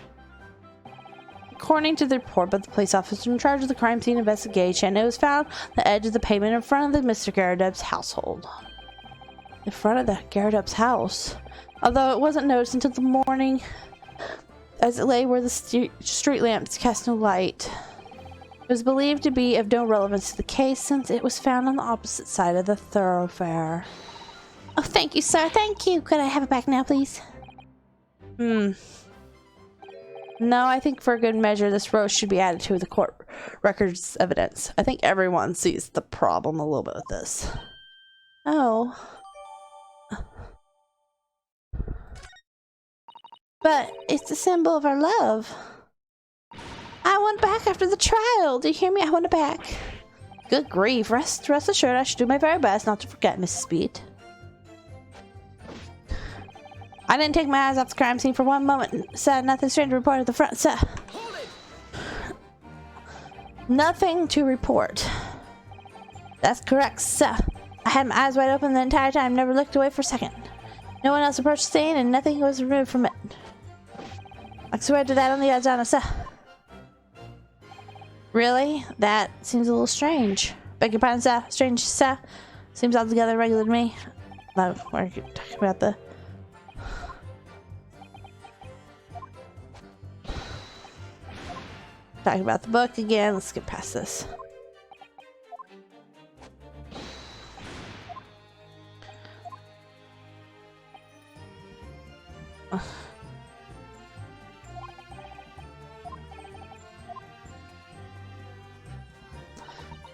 Speaker 1: According to the report by the police officer in charge of the crime scene investigation, it was found on the edge of the pavement in front of the Mr. Garridub's household. In front of the Garridub's house? Although it wasn't noticed until the morning, as it lay where the street lamps cast no light. It was believed to be of no relevance to the case since it was found on the opposite side of the thoroughfare. Oh, thank you, sir. Thank you. Could I have it back now, please? No, I think for a good measure, this row should be added to the court records evidence. I think everyone sees the problem a little bit with this. Oh. But it's a symbol of our love. I want it back after the trial. Do you hear me? I want it back. Good grief. Rest assured I should do my very best not to forget, Mrs. Speed. I didn't take my eyes off the crime scene for one moment. Sir, nothing strange to report at the front, sir. Nothing to report. That's correct, sir. I had my eyes wide open the entire time, never looked away for a second. No one else approached the scene and nothing was removed from it. I swear to that on the odds on, sir. Really? That seems a little strange. Beg your pardon, sir. Strange, sir. Seems altogether regular to me. No, we're talking about the... Talking about the book again. Let's get past this.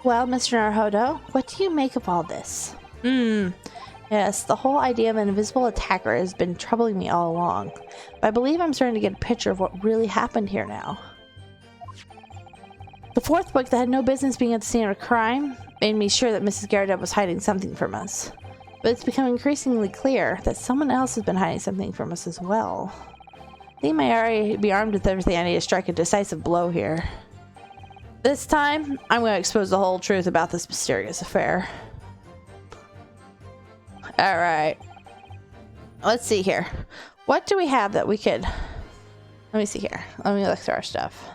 Speaker 1: Well, Mr. Naruhodo, what do you make of all this? Yes, the whole idea of an invisible attacker has been troubling me all along. But I believe I'm starting to get a picture of what really happened here now. The fourth book that had no business being at the scene of a crime made me sure that Mrs. Garrett was hiding something from us. But it's become increasingly clear that someone else has been hiding something from us as well. They may already be armed with everything I need to strike a decisive blow here. This time, I'm going to expose the whole truth about this mysterious affair. Alright. Let's see here. What do we have that we could... Let me see here. Let me look through our stuff.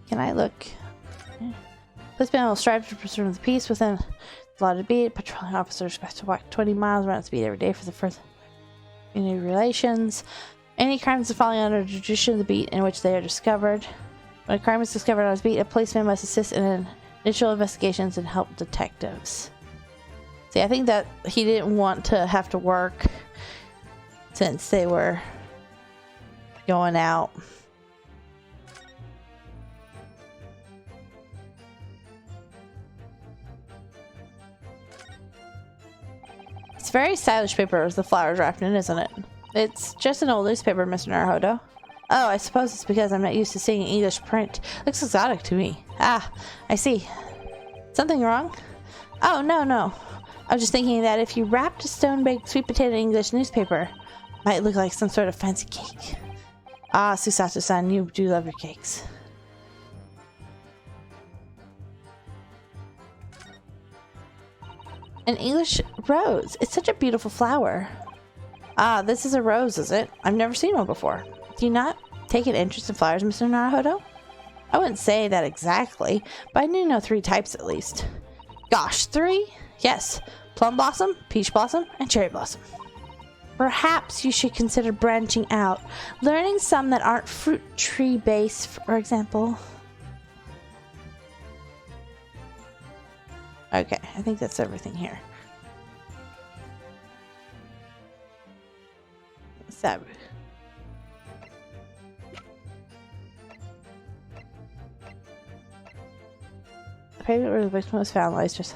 Speaker 1: Can I look? This man will strive to preserve the peace within the law to beat. Patrolling officers expect to walk 20 miles around speed every day for the further community relations. Any crimes falling under the tradition of the beat in which they are discovered. When a crime is discovered on his beat, a policeman must assist in initial investigations and help detectives. See, I think that he didn't want to have to work since they were going out. It's very stylish paper with the flowers wrapped in, isn't it? It's just an old newspaper, Mr. Naruhodo. Oh, I suppose it's because I'm not used to seeing English print. Looks exotic to me. Ah, I see. Something wrong? Oh, no. I was just thinking that if you wrapped a stone-baked sweet potato English newspaper, it might look like some sort of fancy cake. Ah, Susato-san, you do love your cakes. An English rose. It's such a beautiful flower. Ah, this is a rose, is it? I've never seen one before. Do you not take an interest in flowers, Mr. Naruhodo? I wouldn't say that exactly, but I do know 3 types at least. Gosh, 3? Yes. Plum blossom, peach blossom, and cherry blossom. Perhaps you should consider branching out, learning some that aren't fruit tree based, for example. Okay, I think that's everything here. What's that? The pavement where the victim was found lies just...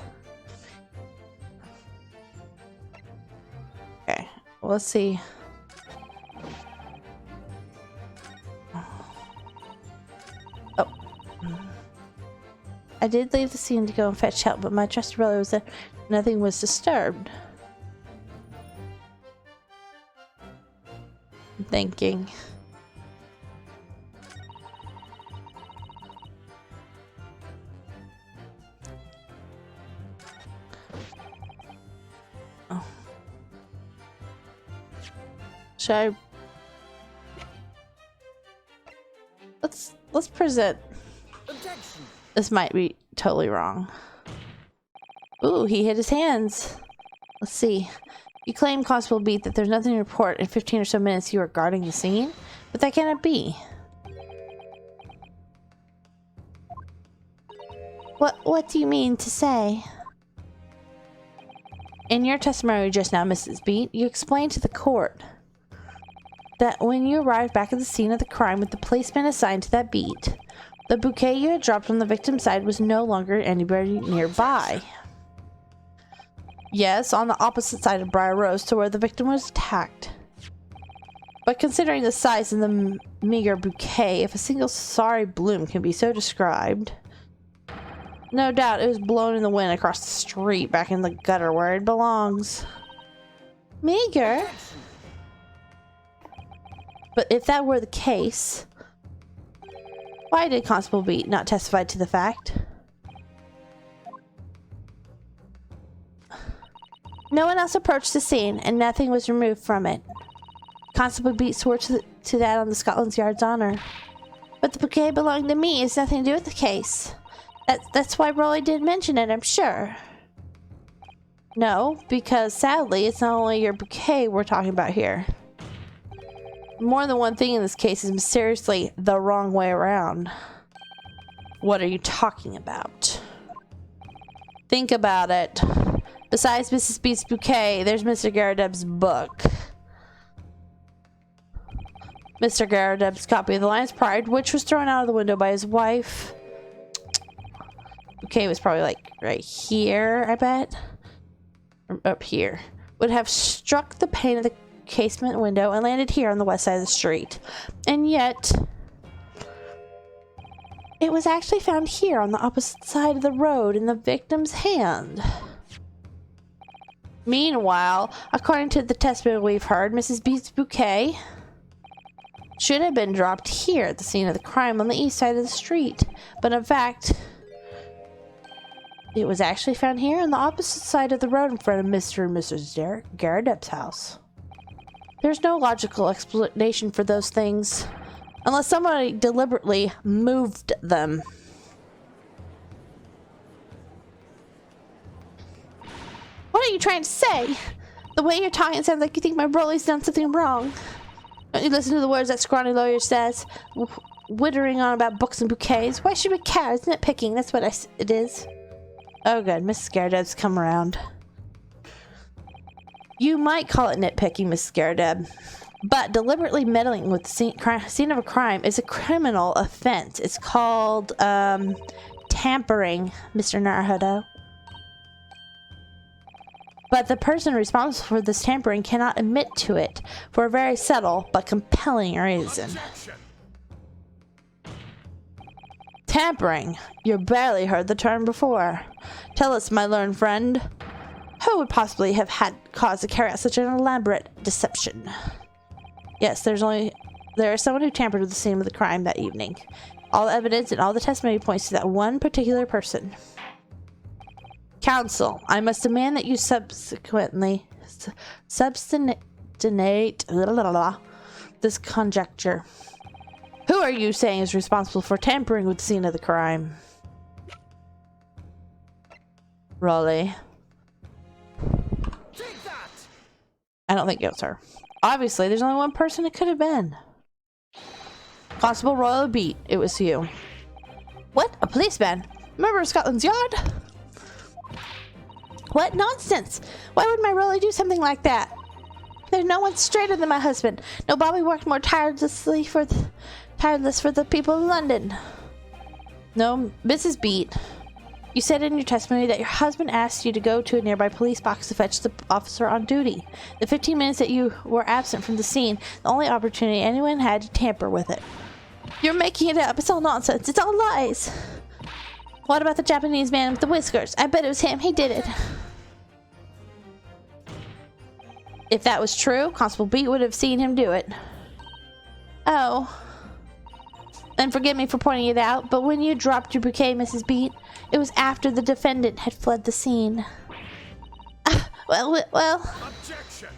Speaker 1: Okay, well, let's see. Oh. I did leave the scene to go and fetch help, but my trusted brother was that nothing was disturbed. I'm thinking. Oh. Should I... Let's present.
Speaker 2: Objection.
Speaker 1: This might be totally wrong. Ooh, he hit his hands. Let's see. You claim, Constable Beat, that there's nothing to report. In 15 or so minutes you are guarding the scene? But that cannot be. What do you mean to say? In your testimony just now, Mrs. Beat, you explained to the court that when you arrived back at the scene of the crime with the policeman assigned to that beat, the bouquet you had dropped on the victim's side was no longer anybody nearby. Yes, on the opposite side of Briar Rose to where the victim was attacked. But considering the size of the meager bouquet, if a single sorry bloom can be so described, no doubt it was blown in the wind across the street back in the gutter where it belongs. Meager? But if that were the case, why did Constable Beat not testify to the fact? No one else approached the scene, and nothing was removed from it. Constable Beat swore to that on the Scotland Yard's honor. But the bouquet belonging to me has nothing to do with the case. That's why Rolly didn't mention it, I'm sure. No, because sadly, it's not only your bouquet we're talking about here. More than one thing in this case is mysteriously the wrong way around. What are you talking about? Think about it. Besides Mrs. Beat's bouquet, there's Mr. Garadeb's book. Mr. Garadeb's copy of The Lion's Pride, which was thrown out of the window by his wife. Bouquet was probably like right here, I bet. Or up here. Would have struck the pane of the casement window and landed here on the west side of the street. And yet, it was actually found here on the opposite side of the road in the victim's hand. Meanwhile, according to the testimony we've heard, Mrs. Beat's bouquet should have been dropped here at the scene of the crime on the east side of the street. But in fact, it was actually found here on the opposite side of the road in front of Mr. and Mrs. Garadeb's house. There's no logical explanation for those things, unless somebody deliberately moved them. What are you trying to say? The way you're talking sounds like you think my Broly's done something wrong. Don't you listen to the words that scrawny lawyer says, wittering on about books and bouquets? Why should we care? It's nitpicking. That's what it is. Oh good, Mrs. Garadeb's come around. You might call it nitpicking, Mrs. Garadeb, but deliberately meddling with the scene of a crime is a criminal offense. It's called, tampering, Mr. Naruhodo. But the person responsible for this tampering cannot admit to it for a very subtle but compelling reason. Tampering. You barely heard the term before. Tell us, my learned friend, who would possibly have had cause to carry out such an elaborate deception? Yes, there is someone who tampered with the scene of the crime that evening. All the evidence and all the testimony points to that one particular person. Counsel, I must demand that you substantiate this conjecture. Who are you saying is responsible for tampering with the scene of the crime? Rolly. I don't think it was her. Obviously, there's only one person it could have been. Constable Royal Beat, it was you. What? A policeman? Member of Scotland Yard? What nonsense! Why would my Rolly do something like that? There's no one straighter than my husband. No Bobby worked more tireless for the people of London. No, Mrs. Beat. You said in your testimony that your husband asked you to go to a nearby police box to fetch the officer on duty. The 15 minutes that you were absent from the scene, the only opportunity anyone had to tamper with it. You're making it up. It's all nonsense. It's all lies. What about the Japanese man with the whiskers? I bet it was him. He did it. If that was true, Constable Beat would have seen him do it. Oh. And forgive me for pointing it out, but when you dropped your bouquet, Mrs. Beat, it was after the defendant had fled the scene. Well.
Speaker 2: Objection.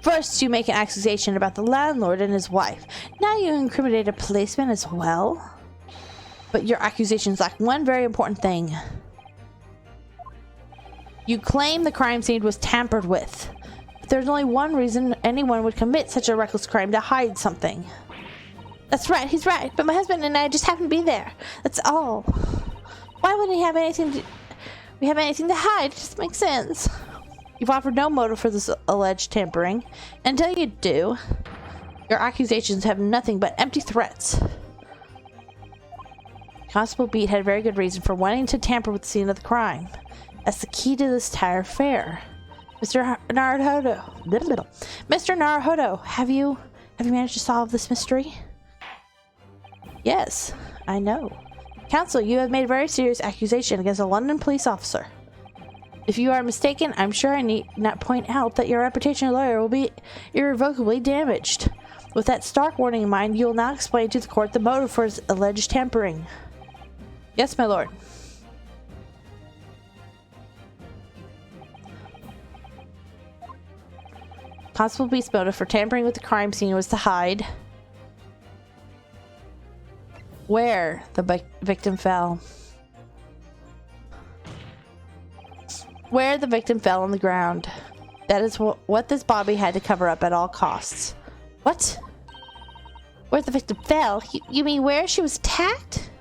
Speaker 1: First, you make an accusation about the landlord and his wife. Now you incriminate a policeman as well. But your accusations lack one very important thing. You claim the crime scene was tampered with. But there's only one reason anyone would commit such a reckless crime: to hide something. That's right, he's right. But my husband and I just happened to be there. That's all. Why wouldn't he have anything to... We have anything to hide? It just makes sense. You've offered no motive for this alleged tampering. Until you do, your accusations have nothing but empty threats. Constable Beat had a very good reason for wanting to tamper with the scene of the crime. That's the key to this entire affair. Mr. Naruhodo. Mr. Naruhodo, have you managed to solve this mystery? Yes, I know. Counsel, you have made a very serious accusation against a London police officer. If you are mistaken, I'm sure I need not point out that your reputation as a lawyer will be irrevocably damaged. With that stark warning in mind, you will now explain to the court the motive for his alleged tampering. Yes, my lord. Constable Beast's motive for tampering with the crime scene was to hide where the victim fell. Where the victim fell on the ground. That is what this Bobby had to cover up at all costs. What? Where the victim fell? You mean where she was attacked?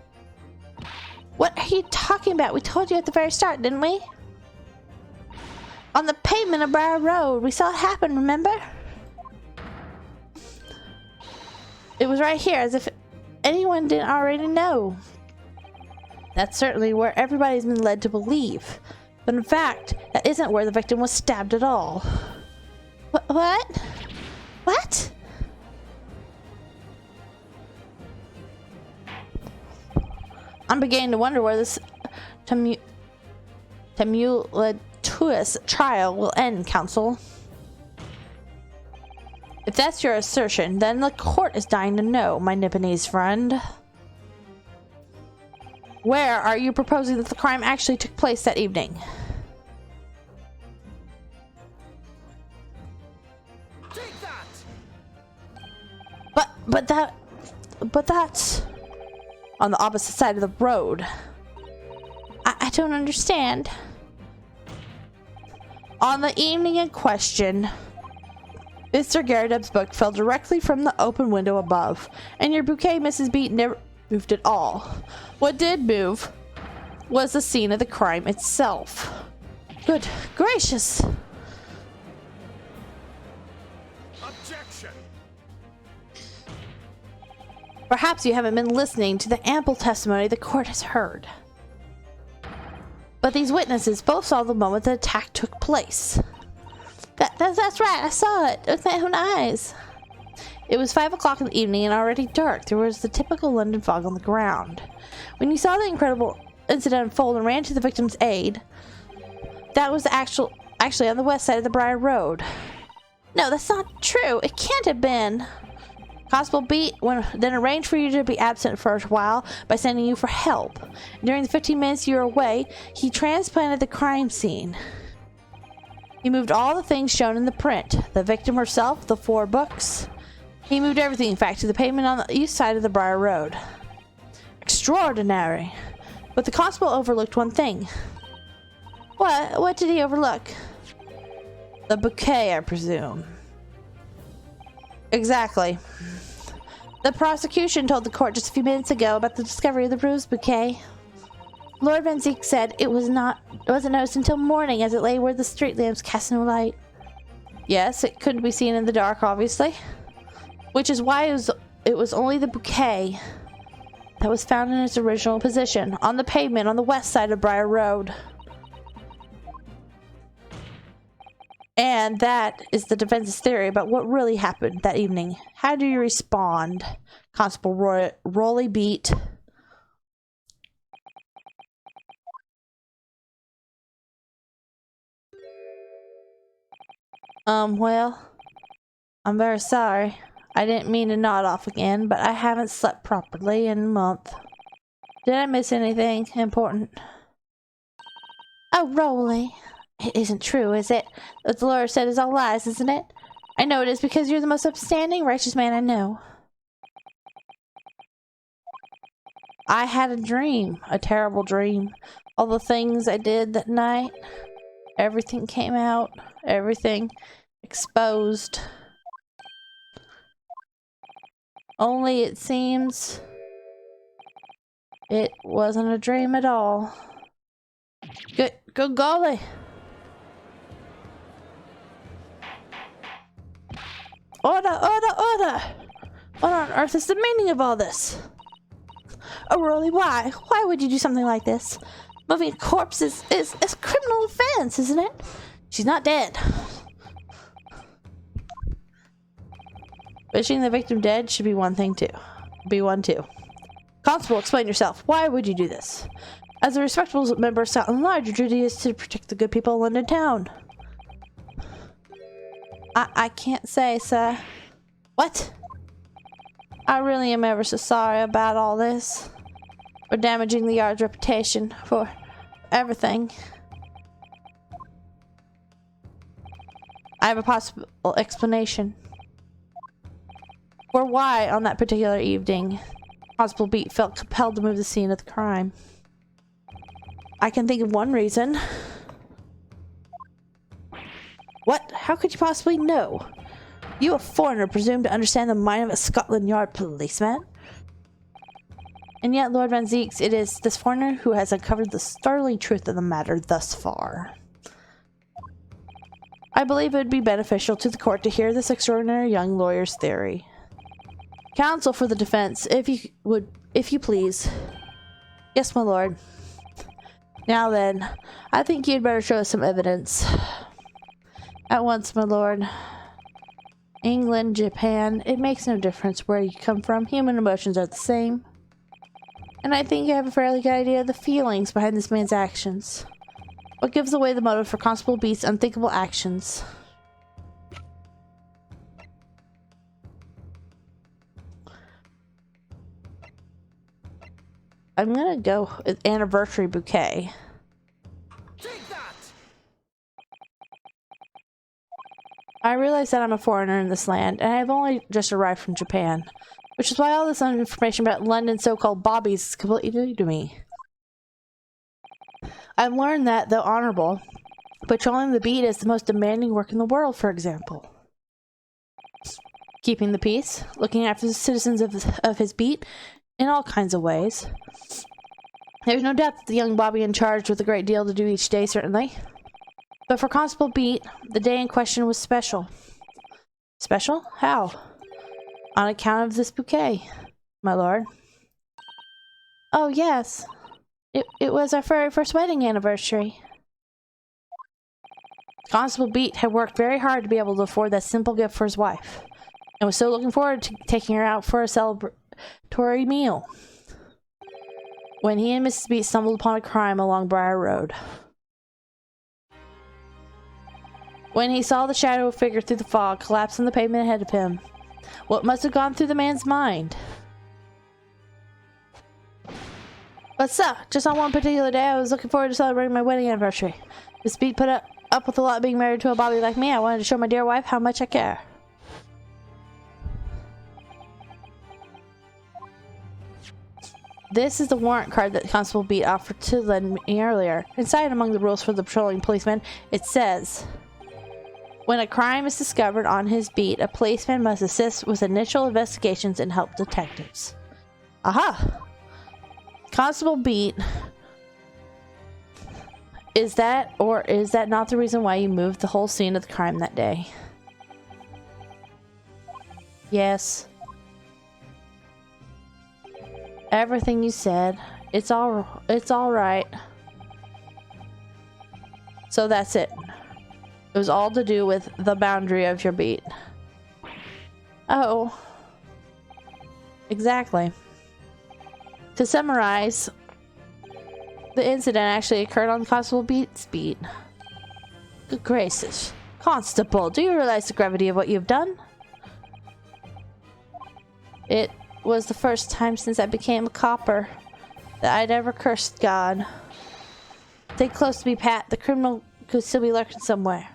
Speaker 1: What are you talking about? We told you at the very start, didn't we? On the pavement of Briar Road. We saw it happen, remember? It was right here, as if anyone didn't already know. That's certainly where everybody's been led to believe. But in fact, that isn't where the victim was stabbed at all. What? What? I'm beginning to wonder where this tumultuous trial will end, Counsel. If that's your assertion, then the court is dying to know, my Nipponese friend. Where are you proposing that the crime actually took place that evening?
Speaker 2: Take that!
Speaker 1: But that's on the opposite side of the road. I don't understand. On the evening in question, Mr. Garridub's book fell directly from the open window above, and your bouquet, Mrs. Beat, never moved at all. What did move was the scene of the crime itself. Good gracious!
Speaker 2: Objection!
Speaker 1: Perhaps you haven't been listening to the ample testimony the court has heard. But these witnesses both saw the moment the attack took place. That's right, I saw it with my own eyes. It was 5 o'clock in the evening and already dark. There was the typical London fog on the ground. When you saw the incredible incident unfold and ran to the victim's aid, that was actually on the west side of the Briar Road. No, that's not true. It can't have been. Constable Beat then arranged for you to be absent for a while by sending you for help. During the 15 minutes you were away, he transplanted the crime scene. He moved all the things shown in the print. The victim herself, the 4 books. He moved everything, in fact, to the pavement on the east side of the Briar Road. Extraordinary. But the constable overlooked one thing. What did he overlook? The bouquet, I presume. Exactly. The prosecution told the court just a few minutes ago about the discovery of the rose bouquet. Lord Van Zeek said it wasn't noticed until morning as it lay where the street lamps cast no light. Yes, it couldn't be seen in the dark, obviously. Which is why it was only the bouquet that was found in its original position, on the pavement on the west side of Briar Road. And that is the defense's theory about what really happened that evening. How do you respond, Constable Rolly Beat? Well, I'm very sorry. I didn't mean to nod off again, but I haven't slept properly in a month. Did I miss anything important? Oh, Rolly. It isn't true, is it? What the lawyer said is all lies, isn't it? I know it is because you're the most upstanding, righteous man I know. I had a dream. A terrible dream. All the things I did that night. Everything came out. Everything exposed. Only it seems it wasn't a dream at all. Good golly. Order! What on earth is the meaning of all this? Oh, really, why? Why would you do something like this? Moving a corpse is a criminal offense, isn't it? She's not dead. Wishing the victim dead should be one thing too. Constable, explain yourself. Why would you do this? As a respectable member of Scotland Yard, your duty is to protect the good people of London town. I can't say, sir. What? I really am ever so sorry about all this. For damaging the yard's reputation. For everything. I have a possible explanation. For why, on that particular evening, Constable Beat felt compelled to move the scene of the crime. I can think of one reason. What? How could you possibly know? You, a foreigner, presume to understand the mind of a Scotland Yard policeman? And yet, Lord Van Zeeks, it is this foreigner who has uncovered the startling truth of the matter thus far. I believe it would be beneficial to the court to hear this extraordinary young lawyer's theory. Counsel for the defense, if you please. Yes, my lord. Now then, I think you'd better show us some evidence. At once, my lord. England, Japan, it makes no difference where you come from. Human emotions are the same. And I think you have a fairly good idea of the feelings behind this man's actions. What gives away the motive for Constable Beast's unthinkable actions? I'm gonna go with anniversary bouquet.
Speaker 2: Take that!
Speaker 1: I realize that I'm a foreigner in this land, and I've only just arrived from Japan, which is why all this information about London so-called bobbies is completely new to me. I've learned that, though honorable, patrolling the beat is the most demanding work in the world, for example. Keeping the peace, looking after the citizens of his beat, in all kinds of ways. There's no doubt that the young bobby in charge with a great deal to do each day, certainly. But for Constable Beat, the day in question was special. Special? How? On account of this bouquet, my lord. Oh, yes. It was our very first wedding anniversary. Constable Beat had worked very hard to be able to afford that simple gift for his wife, and was so looking forward to taking her out for a celebratory meal, when he and Mrs. Beat stumbled upon a crime along Briar Road. When he saw the shadow figure through the fog collapse on the pavement ahead of him, what must have gone through the man's mind? But sir, just on one particular day, I was looking forward to celebrating my wedding anniversary. Miss Beat put up with a lot being married to a bobby like me. I wanted to show my dear wife how much I care. This is the warrant card that Constable Beat offered to lend me earlier. Inside, among the rules for the patrolling policeman, it says, when a crime is discovered on his beat, a policeman must assist with initial investigations and help detectives. Aha! Constable Beat. Is that, or is that not the reason why you moved the whole scene of the crime that day? Yes. Everything you said. It's all right. So that's it. It was all to do with the boundary of your beat. Oh. Exactly. To summarize, the incident actually occurred on Constable Beat's beat. Good gracious. Constable, do you realize the gravity of what you've done? It was the first time since I became a copper that I'd ever cursed God. Stay close to me, Pat. The criminal could still be lurking somewhere.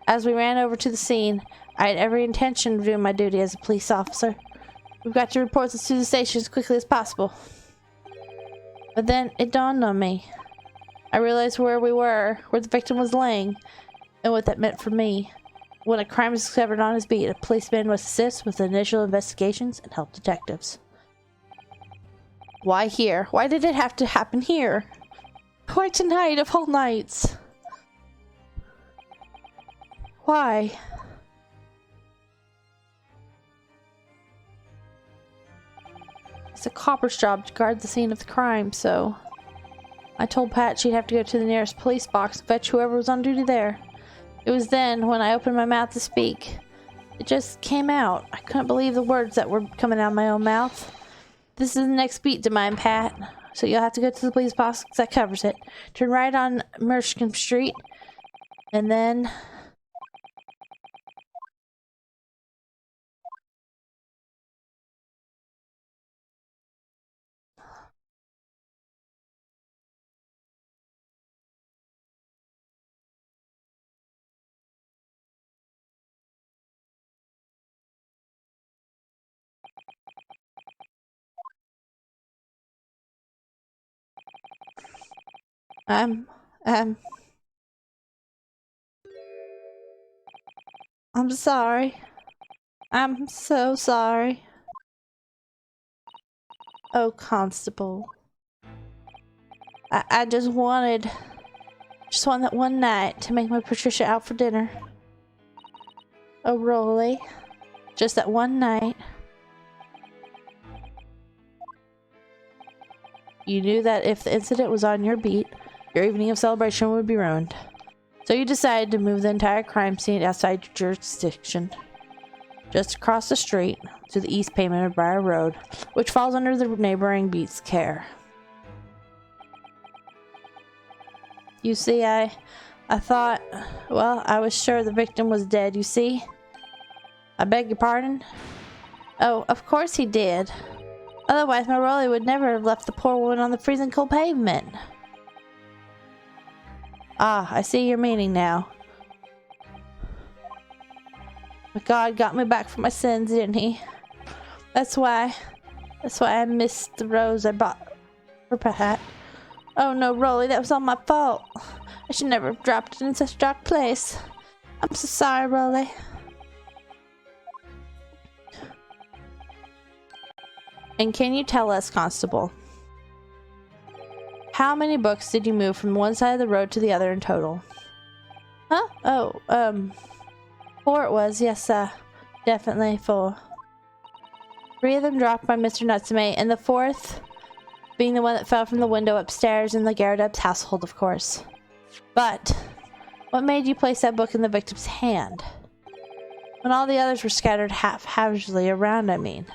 Speaker 1: As we ran over to the scene, I had every intention of doing my duty as a police officer. We've got to report this to the station as quickly as possible. But then it dawned on me. I realized where we were, where the victim was laying, and what that meant for me. when a crime is discovered on his beat, a policeman must assist with initial investigations and help detectives. Why here? Why did it have to happen here? Why tonight of all nights? Why? It's a copper's job to guard the scene of the crime, so I told Pat she'd have to go to the nearest police box and fetch whoever was on duty there. It was then, when I opened my mouth to speak, it just came out. I couldn't believe the words that were coming out of my own mouth. This is the next beat to mine, Pat. So you'll have to go to the police box that covers it. Turn right on Mershkin Street, and then... I'm sorry. I'm so sorry. Oh, Constable. I just wanted that one night to make my Patricia out for dinner. Oh, really? Just that one night. You knew that if the incident was on your beat, your evening of celebration would be ruined. So you decided to move the entire crime scene outside your jurisdiction. Just across the street to the east pavement of Briar Road, which falls under the neighboring beat's care. You see, I thought, well, I was sure the victim was dead, you see? I beg your pardon? Oh, of course he did. Otherwise, my Rolly would never have left the poor woman on the freezing cold pavement. Ah, I see your meaning now. But God got me back for my sins, didn't he? That's why I missed the rose I bought for Pat. Oh no, Rolly, that was all my fault. I should never have dropped it in such a dark place. I'm so sorry, Rolly. And can you tell us, Constable, how many books did you move from one side of the road to the other in total? Huh? Oh, 4 it was. Yes, definitely 4. 3 of them dropped by Mr. Natsume, and the 4th being the one that fell from the window upstairs in the Garradub's household, of course. But what made you place that book in the victim's hand? When all the others were scattered haphazardly around, I mean.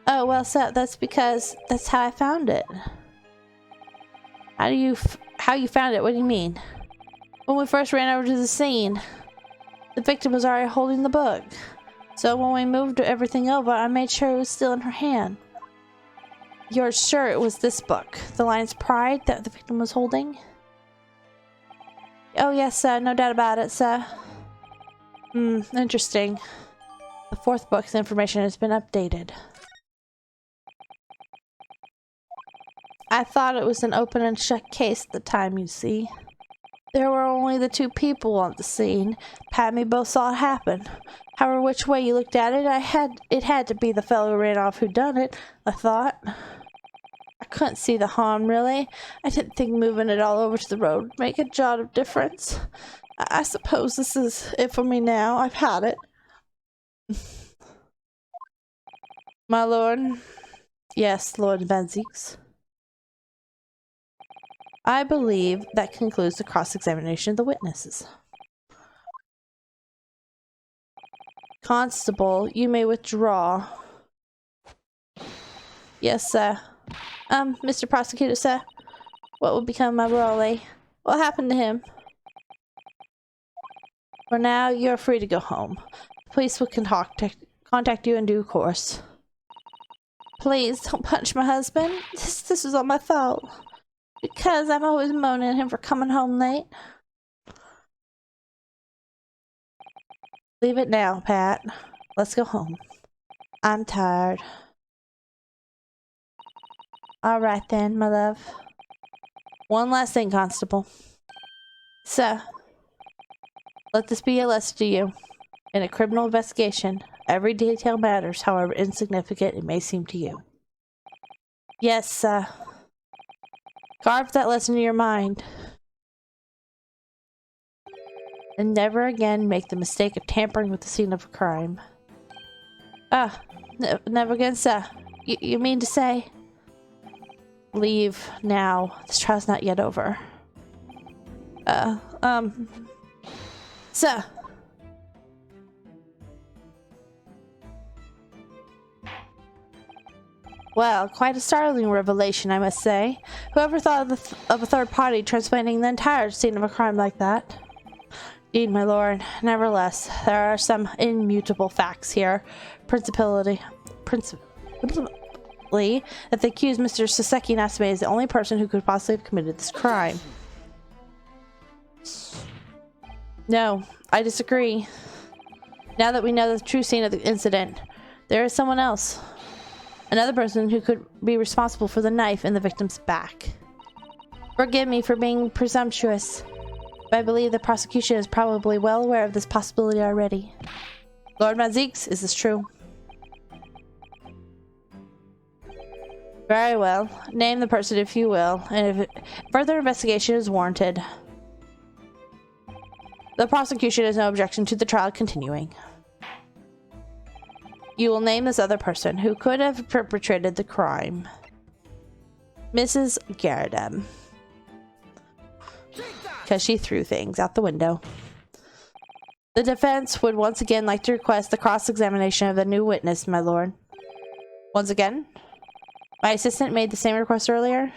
Speaker 1: Oh, well, so that's because that's how I found it. How you found it? What do you mean? When we first ran over to the scene, the victim was already holding the book. So when we moved everything over, I made sure it was still in her hand. You're sure it was this book, The Lion's Pride, that the victim was holding? Oh yes, sir, no doubt about it, sir. Interesting. The 4th book's information has been updated. I thought it was an open and shut case at the time, you see. There were only the 2 people on the scene. Pat and me both saw it happen. However, which way you looked at it, it had to be the fellow who ran off who done it, I thought. I couldn't see the harm, really. I didn't think moving it all over to the road would make a jot of difference. I suppose this is it for me now. I've had it. My lord? Yes, Lord Benzies. I believe that concludes the cross-examination of the witnesses. Constable, you may withdraw. Yes, sir. Mr. Prosecutor, sir. What will become of Raleigh? What happened to him? For now, you're free to go home. The police will contact you in due course. Please, don't punch my husband. This was all my fault. Because I'm always moaning at him for coming home late. Leave it now, Pat. Let's go home. I'm tired. Alright then, my love. One last thing, Constable. Sir, let this be a lesson to you. In a criminal investigation, every detail matters, however insignificant it may seem to you. Yes, carve that lesson in your mind. And never again make the mistake of tampering with the scene of a crime. Never again, sir. You mean to say? Leave now. This trial's not yet over. Sir. Well, quite a startling revelation, I must say. Whoever thought of a third party transplanting the entire scene of a crime like that? Indeed, my lord. Nevertheless, there are some immutable facts here. Principally, that the accused Mr. Saseki Natsume is the only person who could possibly have committed this crime. No, I disagree. Now that we know the true scene of the incident, there is someone else. Another person who could be responsible for the knife in the victim's back. Forgive me for being presumptuous, but I believe the prosecution is probably well aware of this possibility already. Lord Maziques, is this true? Very well. Name the person if you will, and if further investigation is warranted. The prosecution has no objection to the trial continuing. You will name this other person who could have perpetrated the crime. Mrs. Garadem. Because she threw things out the window. The defense would once again like to request the cross-examination of the new witness, my lord. Once again? My assistant made the same request earlier.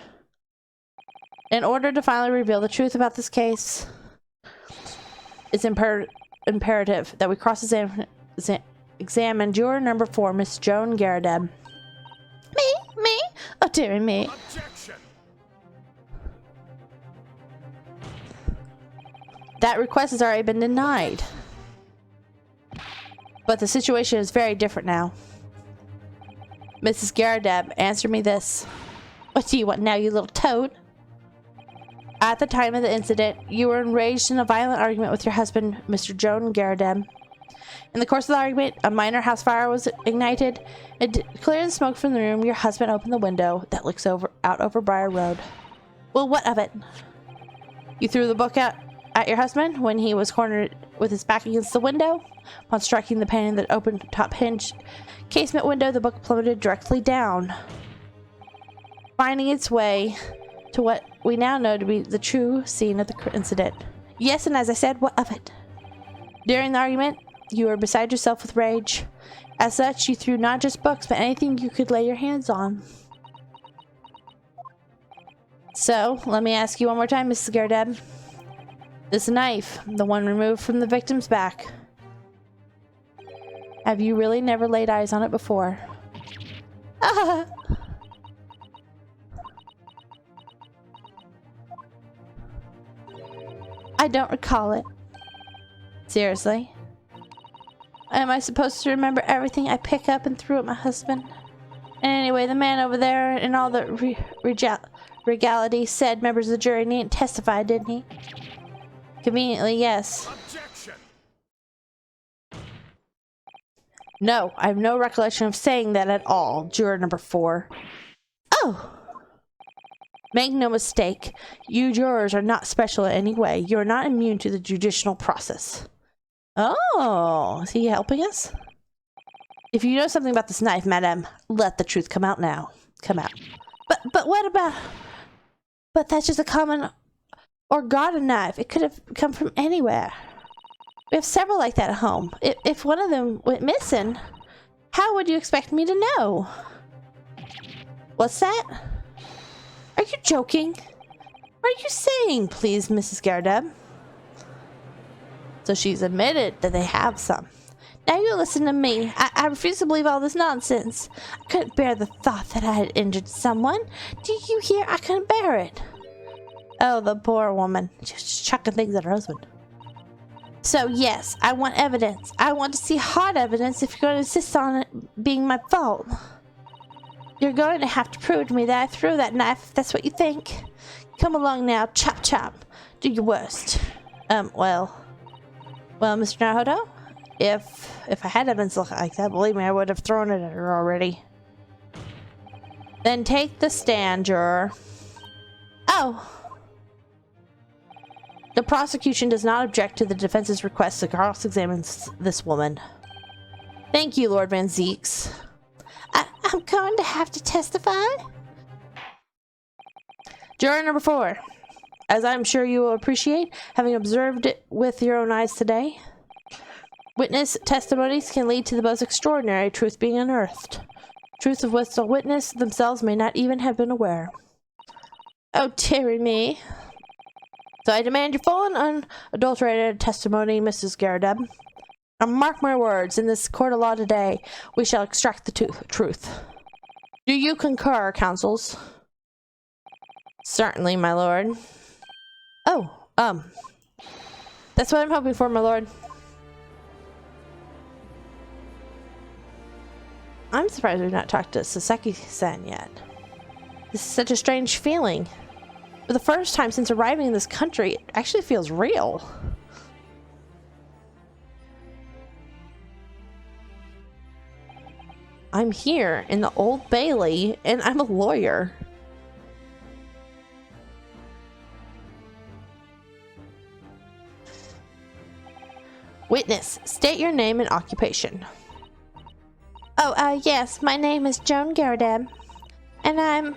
Speaker 1: In order to finally reveal the truth about this case, it's imperative that we cross-examine juror number 4, Miss Joan Garadem. Me? Oh, dearie me.
Speaker 2: Objection.
Speaker 1: That request has already been denied. But the situation is very different now. Mrs. Garadem, answer me this. What do you want now, you little toad? At the time of the incident, you were enraged in a violent argument with your husband, Mr. Joan Garadem. In the course of the argument, a minor house fire was ignited, and clearing smoke from the room, your husband opened the window that looks out over Briar Road. Well, what of it? You threw the book out at your husband when he was cornered with his back against the window. Upon striking the pane that opened top hinge casement window, the book plummeted directly down, finding its way to what we now know to be the true scene of the incident. Yes, and as I said, what of it? During the argument, you were beside yourself with rage. As such, you threw not just books, but anything you could lay your hands on. So, let me ask you one more time, Mrs. Garadem. This knife, the one removed from the victim's back, have you really never laid eyes on it before? I don't recall it. Seriously? Am I supposed to remember everything I pick up and threw at my husband? And anyway, the man over there in all the regality said members of the jury needn't testify, didn't he? Conveniently, yes.
Speaker 2: Objection.
Speaker 1: No, I have no recollection of saying that at all, juror number 4. Oh! Make no mistake, you jurors are not special in any way. You are not immune to the judicial process. Oh, is he helping us? If you know something about this knife, madame, let the truth come out now. Come out. But what about... But that's just a common or garden knife. It could have come from anywhere. We have several like that at home. If one of them went missing, how would you expect me to know? What's that? Are you joking? What are you saying, please, Mrs. Garadem? So she's admitted that they have some. Now you listen to me. I refuse to believe all this nonsense. I couldn't bear the thought that I had injured someone. Do you hear? I couldn't bear it. Oh, the poor woman. Just chucking things at her husband. So yes, I want evidence. I want to see hard evidence if you're going to insist on it being my fault. You're going to have to prove to me that I threw that knife, if that's what you think. Come along now, chop chop. Do your worst. Well, Mr. Naruto, If I had evidence like that, believe me, I would have thrown it at her already. Then take the stand, juror. Oh. The prosecution does not object to the defense's request to cross-examine this woman. Thank you, Lord Van Zeeks. I'm going to have to testify? Juror number 4. As I'm sure you will appreciate, having observed it with your own eyes today, witness testimonies can lead to the most extraordinary truth being unearthed. Truth of which the witness themselves may not even have been aware. Oh, dearie me. So I demand your full and unadulterated testimony, Mrs. Garadeb. Now mark my words, in this court of law today, we shall extract the truth. Do you concur, counsels? Certainly, my lord. Oh, that's what I'm hoping for, my lord. I'm surprised we've not talked to Saseki-san yet. This is such a strange feeling. For the first time since arriving in this country, it actually feels real. I'm here in the Old Bailey, and I'm a lawyer. Witness, state your name and occupation. Oh, yes, my name is Joan Garadeb. And I'm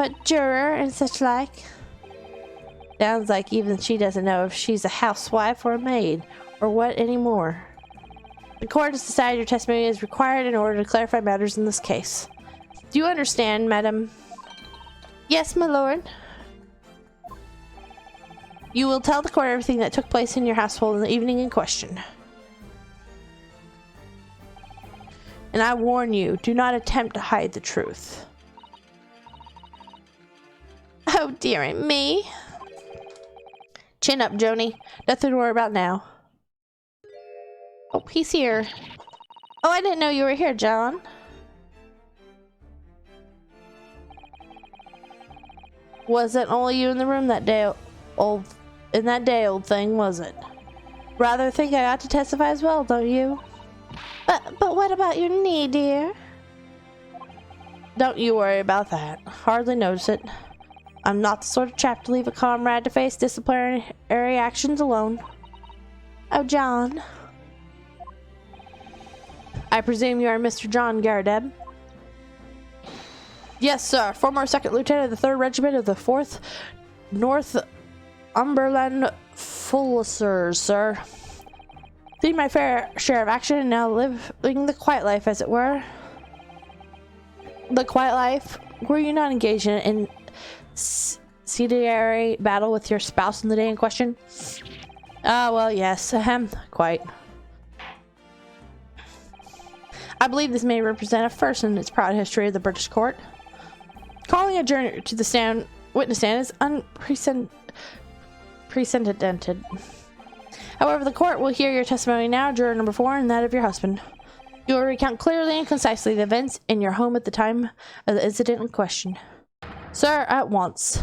Speaker 1: a juror and such like. Sounds like even she doesn't know if she's a housewife or a maid, or what anymore. The court has decided your testimony is required in order to clarify matters in this case. Do you understand, madam? Yes, my lord. You will tell the court everything that took place in your household in the evening in question. And I warn you, do not attempt to hide the truth. Oh, dearie me. Chin up, Joni. Nothing to worry about now. Oh, he's here. Oh, I didn't know you were here, John. Was it only you in the room that day, old thing, was it? Rather think I ought to testify as well, don't you? But what about your knee, dear? Don't you worry about that. Hardly notice it. I'm not the sort of chap to leave a comrade to face disciplinary actions alone. Oh, John. I presume you are Mr. John Garadeb? Yes, sir. Former second lieutenant of the 3rd Regiment of the 4th Northumberland Fullsers, sir. Seen my fair share of action and now living the quiet life, as it were. The quiet life? Were you not engaged in sedentary battle with your spouse in the day in question? Ah, well, yes, quite. I believe this may represent a first in its proud history of the British court. Calling a juror to the witness stand is unprecedented. However, the court will hear your testimony now, juror number 4, and that of your husband. You will recount clearly and concisely the events in your home at the time of the incident in question. Sir, at once.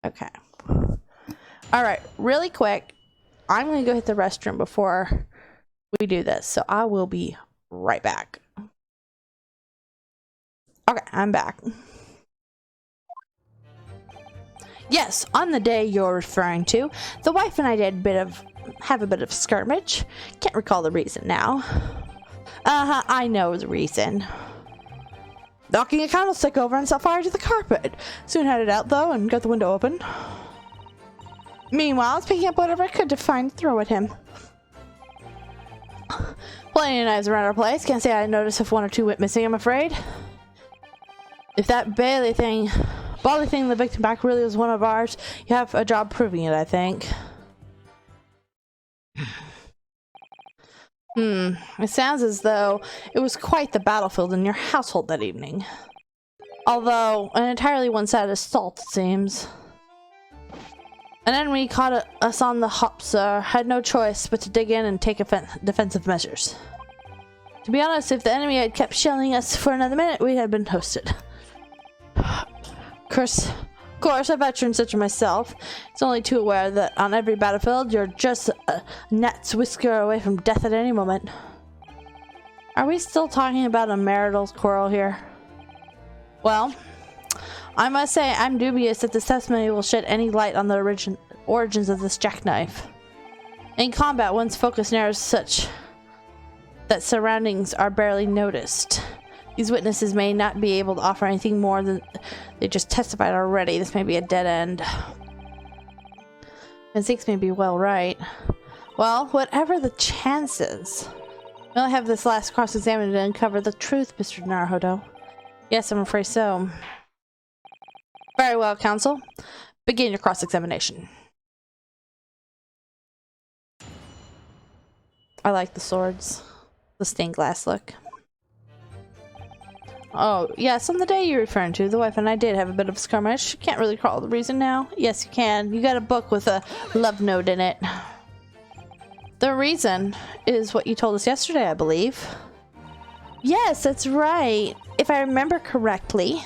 Speaker 1: Okay. Alright, really quick. I'm going to go hit the restroom before we do this, so I will be right back. Okay, I'm back. Yes, on the day you're referring to, the wife and I did have a bit of skirmish. Can't recall the reason now. I know the reason. Knocking a candlestick over and set fire to the carpet. Soon had it out though and got the window open. Meanwhile, I was picking up whatever I could to find and throw at him. Plenty of knives around our place. Can't say I noticed if 1 or 2 went missing, I'm afraid. If that bally thing the victim back really was one of ours, you have a job proving it, I think. It sounds as though it was quite the battlefield in your household that evening. Although, an entirely one-sided assault, it seems. An enemy caught us on the hop, sir. Had no choice but to dig in and take defensive measures. To be honest, if the enemy had kept shelling us for another minute, we had been toasted. Curse course, a veteran such as myself is only too aware that on every battlefield you're just a gnat's whisker away from death at any moment. Are we still talking about a marital quarrel here? Well, I must say I'm dubious that this testimony will shed any light on the origins of this jackknife. In combat, one's focus narrows such that surroundings are barely noticed. These witnesses may not be able to offer anything more than they just testified already. This may be a dead end. And Six may be well right. Well, whatever the chances, we only have this last cross-examined to uncover the truth, Mr. Naruhodo. Yes, I'm afraid so. Very well, counsel. Begin your cross-examination. I like the swords. The stained glass look. Oh, yes, on the day you're referring to, the wife and I did have a bit of a skirmish. Can't really recall the reason now. Yes, you can. You got a book with a love note in it. The reason is what you told us yesterday, I believe. Yes, that's right. If I remember correctly.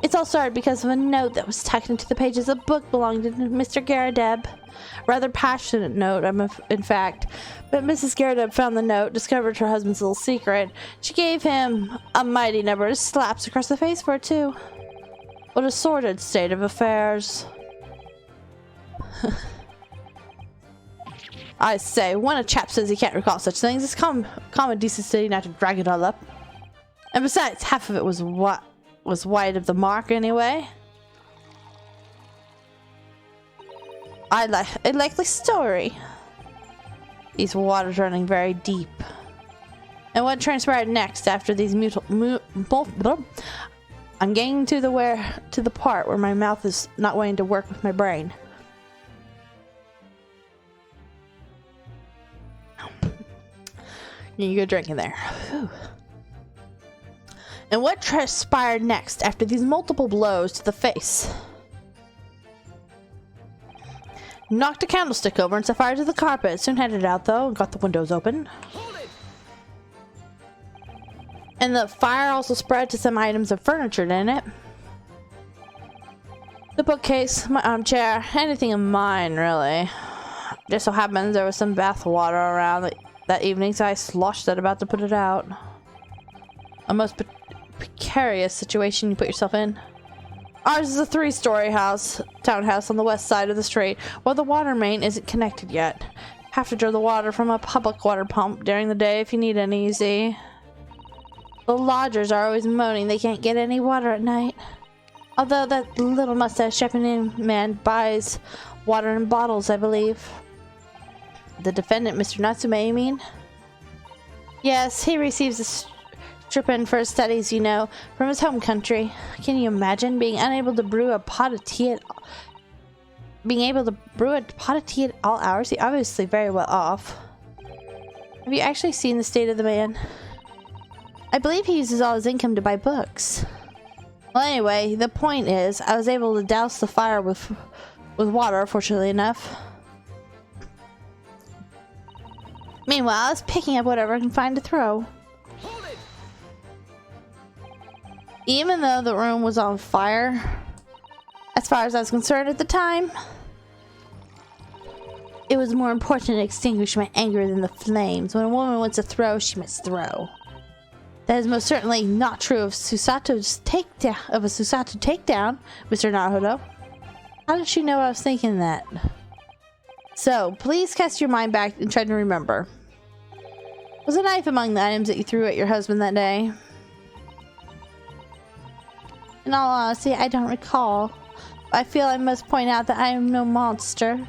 Speaker 1: It's all started because of a note that was tucked into the pages of a book belonging to Mr. Garadeb. Rather passionate note, in fact. But Mrs. Garadeb found the note, discovered her husband's little secret. She gave him a mighty number of slaps across the face for it, too. What a sordid state of affairs. I say, when a chap says he can't recall such things, it's common decency not to drag it all up. And besides, half of it was wide of the mark anyway. I like a likely story. These waters running very deep. And what transpired next after these I'm getting to the part where my mouth is not wanting to work with my brain. You go drinking there. Whew. And what transpired next after these multiple blows to the face? Knocked a candlestick over and set fire to the carpet. Soon had it out though and got the windows open. And the fire also spread to some items of furniture in it. The bookcase, my armchair, anything of mine really. Just so happens there was some bath water around that evening, so I sloshed it about to put it out. A most precarious situation you put yourself in. Ours is a 3-story townhouse on the west side of the street, while the water main isn't connected yet. Have to draw the water from a public water pump during the day if you need any, you see. The lodgers are always moaning they can't get any water at night. Although that little mustache-shepherding man buys water in bottles, I believe. The defendant, Mr. Natsume, you mean? Yes, he receives a stipend for his studies, you know, from his home country. Can you imagine being unable to brew a pot of tea at all hours? He's obviously very well off. Have you actually seen the state of the man? I believe he uses all his income to buy books. Well, anyway, the point is, I was able to douse the fire with water, fortunately enough. Meanwhile, I was picking up whatever I can find to throw. Even though the room was on fire, as far as I was concerned at the time, it was more important to extinguish my anger than the flames. When a woman wants to throw, she must throw. That is most certainly not true of Susato's takedown, Mr. Naruhodo. How did you know I was thinking that? So, please cast your mind back and try to remember. Was a knife among the items that you threw at your husband that day? In all honesty, I don't recall. I feel I must point out that I am no monster.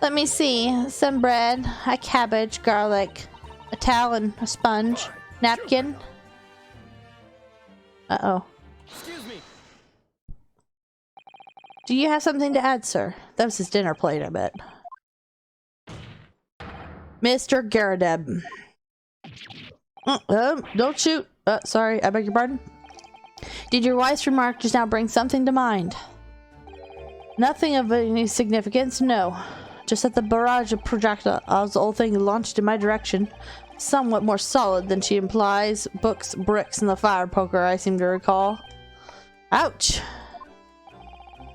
Speaker 1: Let me see. Some bread, a cabbage, garlic, a towel and a sponge, napkin. Uh-oh.
Speaker 2: Excuse me.
Speaker 1: Do you have something to add, sir? That was his dinner plate, I bet. Mr. Garadeb. Don't shoot. Sorry, I beg your pardon. Did your wife's remark just now bring something to mind? Nothing of any significance, no. Just that the barrage of projectiles the old thing launched in my direction, somewhat more solid than she implies. Books, bricks, and the fire poker, I seem to recall. Ouch!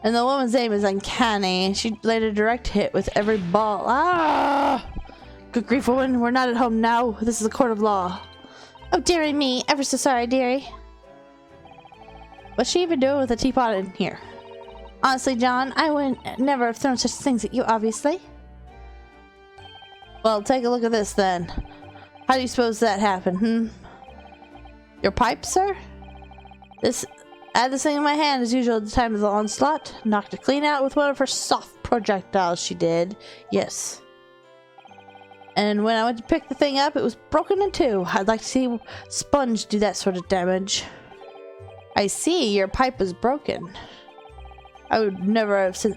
Speaker 1: And the woman's aim is uncanny. She laid a direct hit with every ball. Ah! Good grief, woman. We're not at home now. This is a court of law. Oh, dearie me. Ever so sorry, dearie. What's she even doing with a teapot in here? Honestly, John, I would never have thrown such things at you, obviously. Well, take a look at this, then. How do you suppose that happened, Your pipe, sir? I had this thing in my hand as usual at the time of the onslaught. Knocked it clean out with one of her soft projectiles, she did. Yes. And when I went to pick the thing up, it was broken in two. I'd like to see Sponge do that sort of damage. I see, your pipe was broken. I would never have sent...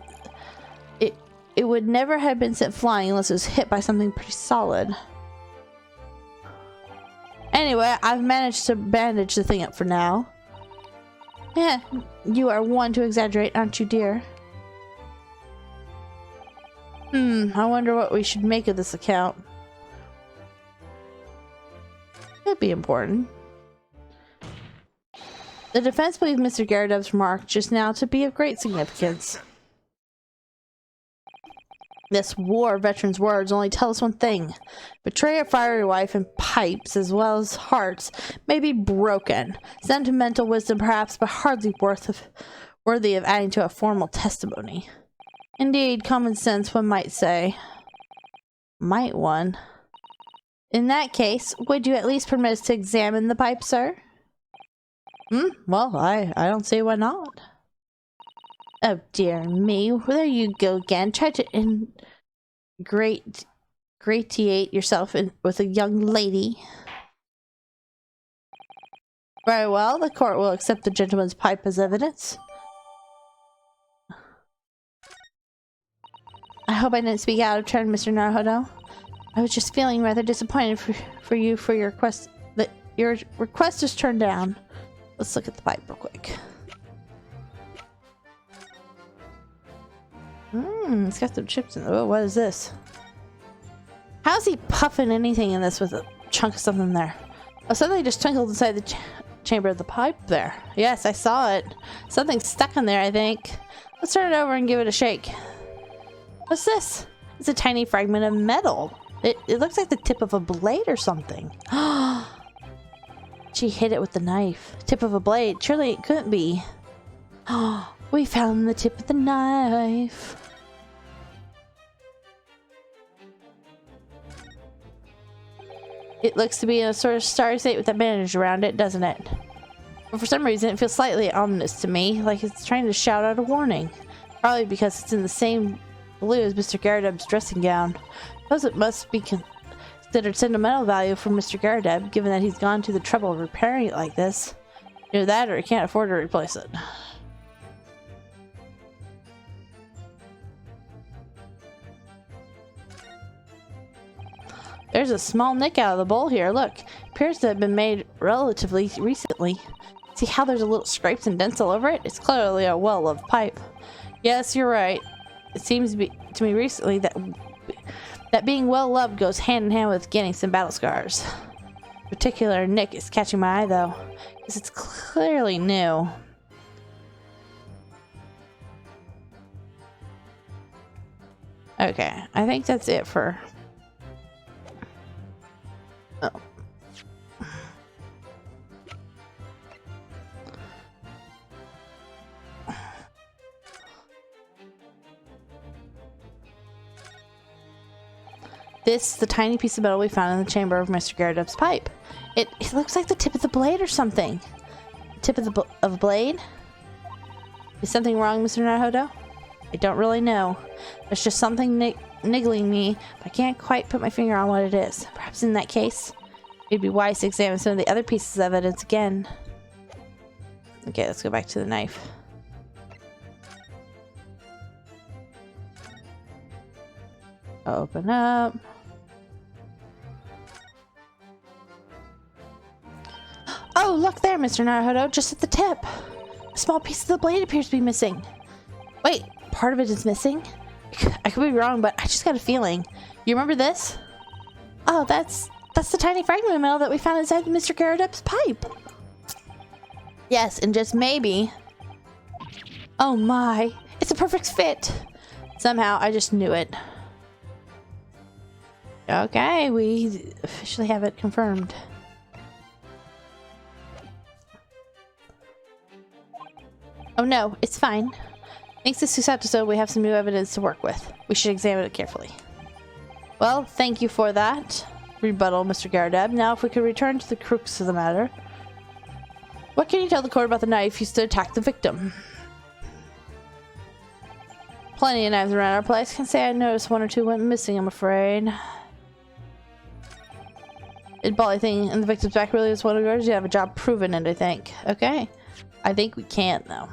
Speaker 1: It would never have been sent flying unless it was hit by something pretty solid. Anyway, I've managed to bandage the thing up for now. Yeah, you are one to exaggerate, aren't you, dear? I wonder what we should make of this account. Could be important. The defense believes Mr. Garridub's remark just now to be of great significance. This war veteran's words only tell us one thing. Betray a fiery wife and pipes, as well as hearts, may be broken. Sentimental wisdom perhaps, but hardly worthy of adding to a formal testimony. Indeed, common sense, one might say. Might one? In that case, would you at least permit us to examine the pipe, sir? Well, I don't see why not. Oh dear me, there you go again. Try to ingratiate yourself with a young lady. Very well, the court will accept the gentleman's pipe as evidence. I hope I didn't speak out of turn, Mr. Naruhodo. I was just feeling rather disappointed for your request that your request is turned down. Let's look at the pipe real quick. It's got some chips in it. Oh, what is this? How's he puffing anything in this with a chunk of something there? Oh, something just twinkled inside the chamber of the pipe there. Yes, I saw it. Something's stuck in there, I think. Let's turn it over and give it a shake. What's this? It's a tiny fragment of metal. It looks like the tip of a blade or something. She hit it with the knife. Tip of a blade. Surely it couldn't be. We found the tip of the knife. It looks to be in a sort of starry state with a bandage around it, doesn't it? But for some reason, it feels slightly ominous to me, like it's trying to shout out a warning. Probably because it's in the same blue as Mr. Garridub's dressing gown. I suppose it must be considered sentimental value for Mr. Garridub, given that he's gone to the trouble of repairing it like this. Either that or he can't afford to replace it. There's a small nick out of the bowl here. Look, appears to have been made relatively recently. See how there's a little scrapes and dents all over it? It's clearly a well-loved pipe. Yes, you're right. It seems to me recently that being well-loved goes hand in hand with getting some battle scars. Particular nick is catching my eye though, because it's clearly new. Okay, I think that's it for... Oh. This is the tiny piece of metal we found in the chamber of Mr. Garridub's pipe. It looks like the tip of the blade or something. The tip of a blade? Is something wrong, Mr. Naruhodo? I don't really know. There's just something niggling me, but I can't quite put my finger on what it is. Perhaps in that case, it'd be wise to examine some of the other pieces of evidence again. Okay, let's go back to the knife. Open up. Oh, look there, Mr. Naruhodo, just at the tip. A small piece of the blade appears to be missing. Wait, part of it is missing? I could be wrong, but I just got a feeling. You remember this? Oh, that's the tiny fragment of metal that we found inside Mr. Garridub's pipe. Yes, and just maybe... Oh my, perfect fit. Somehow, I just knew it. Okay, we officially have it confirmed. Oh no, it's fine. Thanks to this episode, we have some new evidence to work with. We should examine it carefully. Well, thank you for that rebuttal, Mr. Gardeb. Now, if we could return to the crux of the matter. What can you tell the court about the knife used to attack the victim? Plenty of knives around our place. Can say I noticed one or two went missing, I'm afraid. The bally thing in the victim's back really is one of yours. You have a job proving it, I think. Okay. I think we can't, though.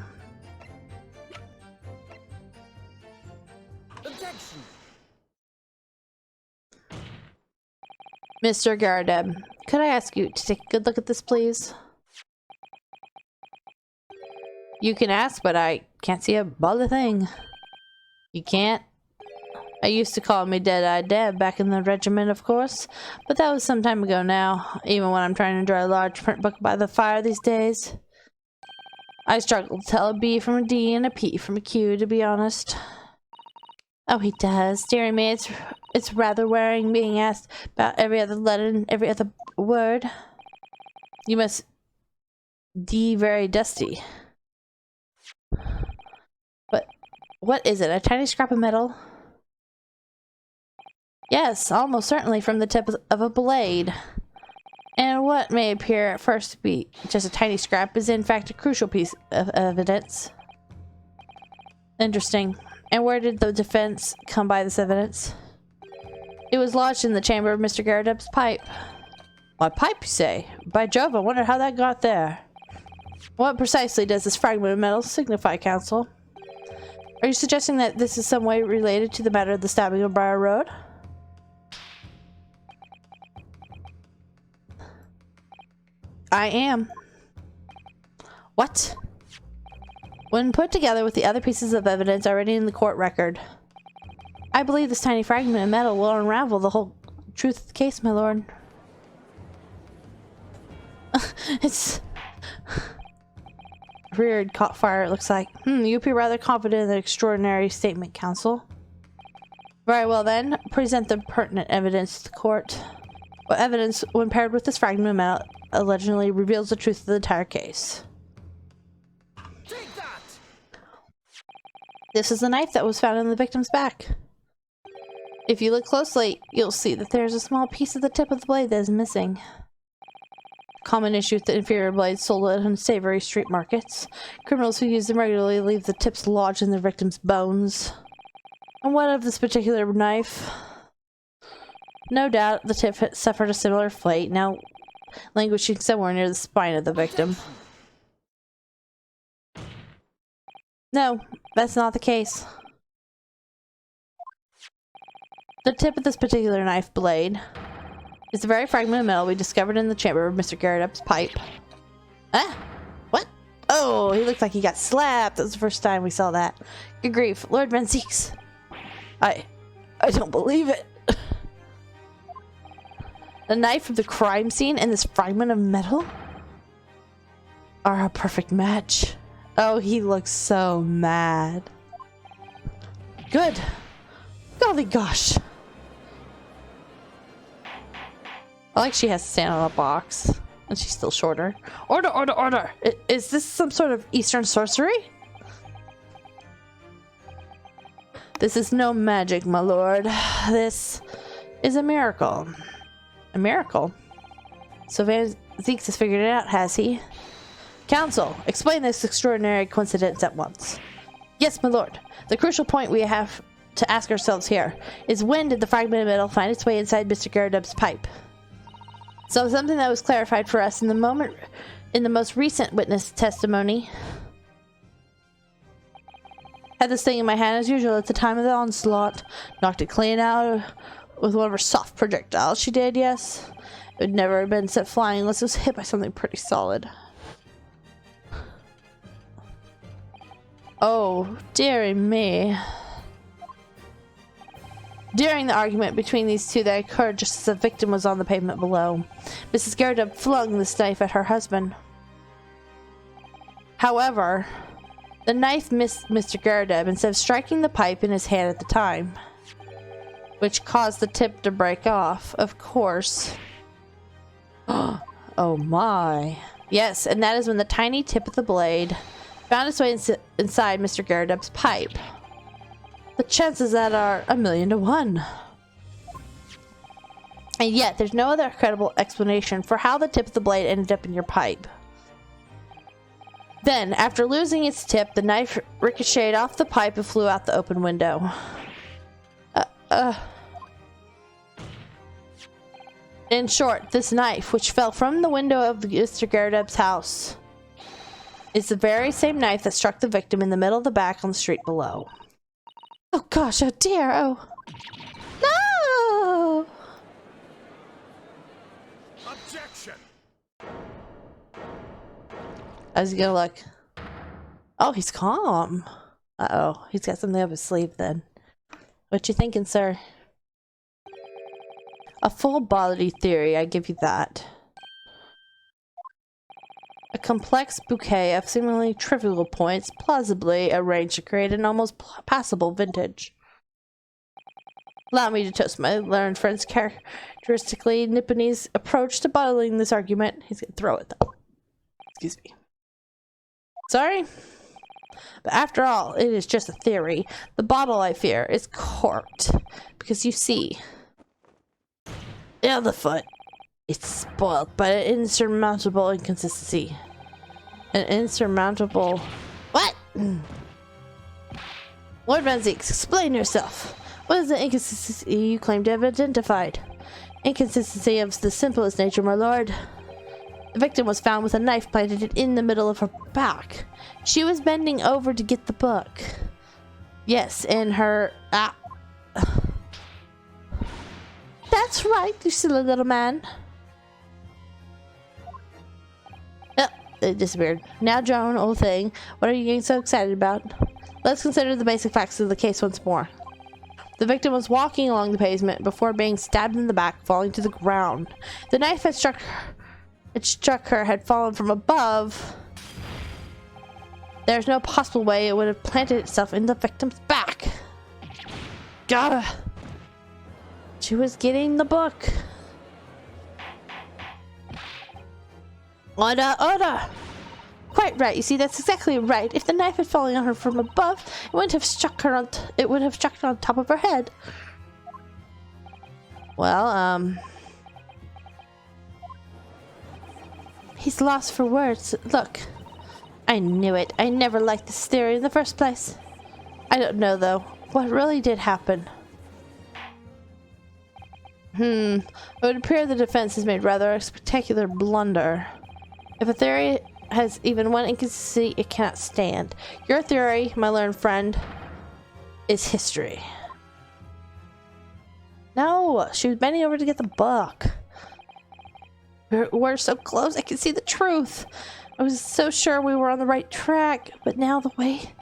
Speaker 2: Objection.
Speaker 1: Mr. Gardeb, could I ask you to take a good look at this, please? You can ask, but I can't see a bally thing. You can't? I used to call me Dead-Eyed Deb back in the regiment, of course, but that was some time ago now, even when I'm trying to enjoy a large print book by the fire these days. I struggle to tell a B from a D and a P from a Q, to be honest. Oh, he does. Dear me, it's rather wearing being asked about every other letter and every other word. You must be very dusty. But what is it? A tiny scrap of metal? Yes, almost certainly from the tip of a blade. And what may appear at first to be just a tiny scrap is in fact a crucial piece of evidence. Interesting. And where did the defense come by this evidence? It was lodged in the chamber of Mr. Gardeb's pipe. My pipe, you say? By Jove, I wonder how that got there. What precisely does this fragment of metal signify, Counsel? Are you suggesting that this is some way related to the matter of the stabbing on Briar Road? I am. What? When put together with the other pieces of evidence already in the court record, I believe this tiny fragment of metal will unravel the whole truth of the case, my lord. It's reared, caught fire, it looks like. You appear rather confident in the extraordinary statement, Counsel. Very well then, present the pertinent evidence to the court. What evidence, when paired with this fragment of metal, allegedly reveals the truth of the entire case?
Speaker 2: Take that.
Speaker 1: This is the knife that was found in the victim's back. If you look closely, you'll see that there's a small piece of the tip of the blade that is missing. Common issue with the inferior blades sold at unsavory street markets. Criminals who use them regularly leave the tips lodged in their victims' bones. And what of this particular knife? No doubt the tip had suffered a similar fate, now languishing somewhere near the spine of the victim. No, that's not the case. The tip of this particular knife blade is the very fragment of metal we discovered in the chamber of Mr. Gardeb's pipe. Ah? What? Oh, he looked like he got slapped. That was the first time we saw that. Good grief. Lord Van Zeeks. I don't believe it. The knife from the crime scene and this fragment of metal are a perfect match. Oh, he looks so mad. Good. Golly gosh. I like she has to stand on a box. And she's still shorter. Order, order, order! Is this some sort of Eastern sorcery? This is no magic, my lord. This is a miracle. A miracle? So Van Zeeks has figured it out, has he? Counsel, explain this extraordinary coincidence at once. Yes, my lord. The crucial point we have to ask ourselves here is when did the fragment of metal find its way inside Mr. Gardeb's pipe? So something that was clarified for us in the most recent witness testimony. Had this thing in my hand as usual at the time of the onslaught. Knocked it clean out with one of her soft projectiles. She did, yes. It would never have been set flying unless it was hit by something pretty solid. Oh, dearie me. During the argument between these two that occurred just as the victim was on the pavement below, Mrs. Gardeb flung this knife at her husband. However, The knife missed Mr. Garadeb instead of striking the pipe in his hand at the time, which caused the tip to break off, of course. Oh my. Yes, and that is when the tiny tip of the blade found its way inside Mr. Garadeb's pipe. The chances of that are 1,000,000 to 1. And yet, there's no other credible explanation for how the tip of the blade ended up in your pipe. Then, after losing its tip, the knife ricocheted off the pipe and flew out the open window. In short, this knife, which fell from the window of Mr. Garadeb's house, is the very same knife that struck the victim in the middle of the back on the street below. Oh gosh, oh dear, oh. No!
Speaker 2: Objection.
Speaker 1: How's he gonna look? Oh, he's calm. Uh-oh, he's got something up his sleeve then. What you thinking, sir? A full body theory, I give you that. A complex bouquet of seemingly trivial points, plausibly arranged to create an almost passable vintage. Allow me to toast my learned friend's characteristically Nipponese approach to bottling this argument. He's gonna throw it though. Excuse me. Sorry? But after all, it is just a theory. The bottle, I fear, is corked. Because you see, the other foot, it's spoiled by an insurmountable inconsistency. An insurmountable... What? Lord Van Zeeks, explain yourself. What is the inconsistency you claim to have identified? Inconsistency of the simplest nature, my lord. The victim was found with a knife planted in the middle of her back. She was bending over to get the book. Yes, in her... That's right, you silly little man. Oh, it disappeared. Now, Joan, old thing, what are you getting so excited about? Let's consider the basic facts of the case once more. The victim was walking along the pavement before being stabbed in the back, falling to the ground. The knife had struck her had fallen from above. There's no possible way it would have planted itself in the victim's back. Gah! She was getting the book. Order! Quite right. You see, that's exactly right. If the knife had fallen on her from above, it would have struck her on top of her head. Well, he's lost for words. Look, I knew it. I never liked this theory in the first place. I don't know though. What really did happen? It would appear the defense has made rather a spectacular blunder. If a theory has even one inconsistency, it cannot stand. Your theory, my learned friend, is history. No, she was bending over to get the book. We're so close, I can see the truth. I was so sure we were on the right track, but now the way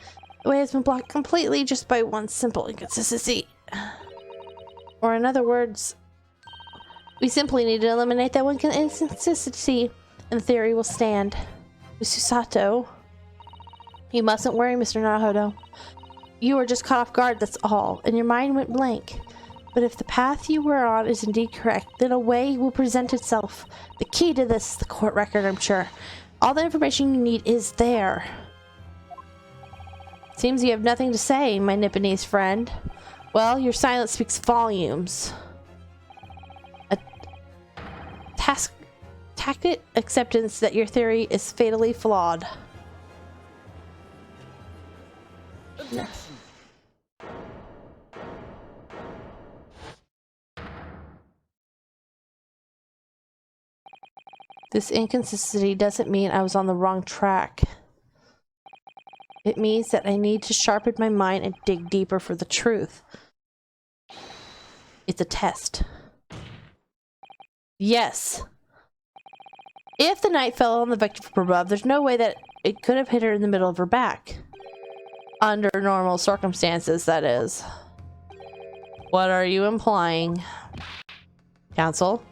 Speaker 1: has been blocked completely just by one simple inconsistency. Or in other words, we simply need to eliminate that one inconsistency, and the theory will stand. Mr. Sato, you mustn't worry, Mr. Naruhodo. You were just caught off guard, that's all, and your mind went blank. But if the path you were on is indeed correct, then a way will present itself. The key to this is the court record, I'm sure. All the information you need is there. Seems you have nothing to say, my Nipponese friend. Well, your silence speaks volumes. Tacit acceptance that your theory is fatally flawed. This inconsistency doesn't mean I was on the wrong track. It means that I need to sharpen my mind and dig deeper for the truth. It's a test. Yes. If the knife fell on the victim from above, there's no way that it could have hit her in the middle of her back. Under normal circumstances, that is. What are you implying? Counsel?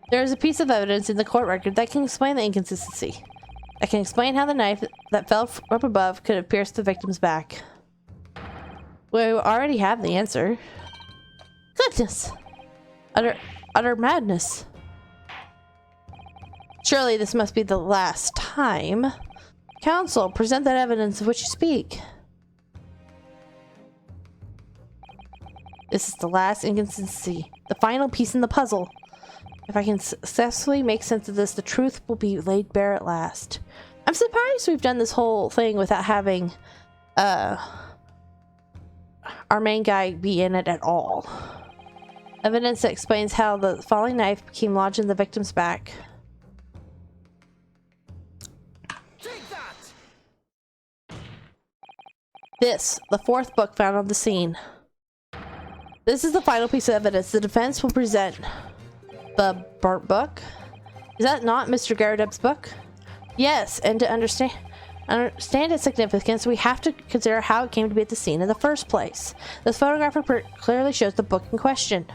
Speaker 1: There is a piece of evidence in the court record that can explain the inconsistency. I can explain how the knife that fell up above could have pierced the victim's back. We already have the answer. Goodness! Utter madness. Surely this must be the last time. Counsel, present that evidence of which you speak. This is the last inconsistency, the final piece in the puzzle. If I can successfully make sense of this, the truth will be laid bare at last. I'm surprised we've done this whole thing without having our main guy be in it at all. Evidence that explains how the falling knife became lodged in the victim's back.
Speaker 2: Take that!
Speaker 1: This, the fourth book found on the scene. This is the final piece of evidence. The defense will present the burnt book. Is that not Mr. Garrideb's book? Yes, and to understand its significance, we have to consider how it came to be at the scene in the first place. This photograph clearly shows the book in question,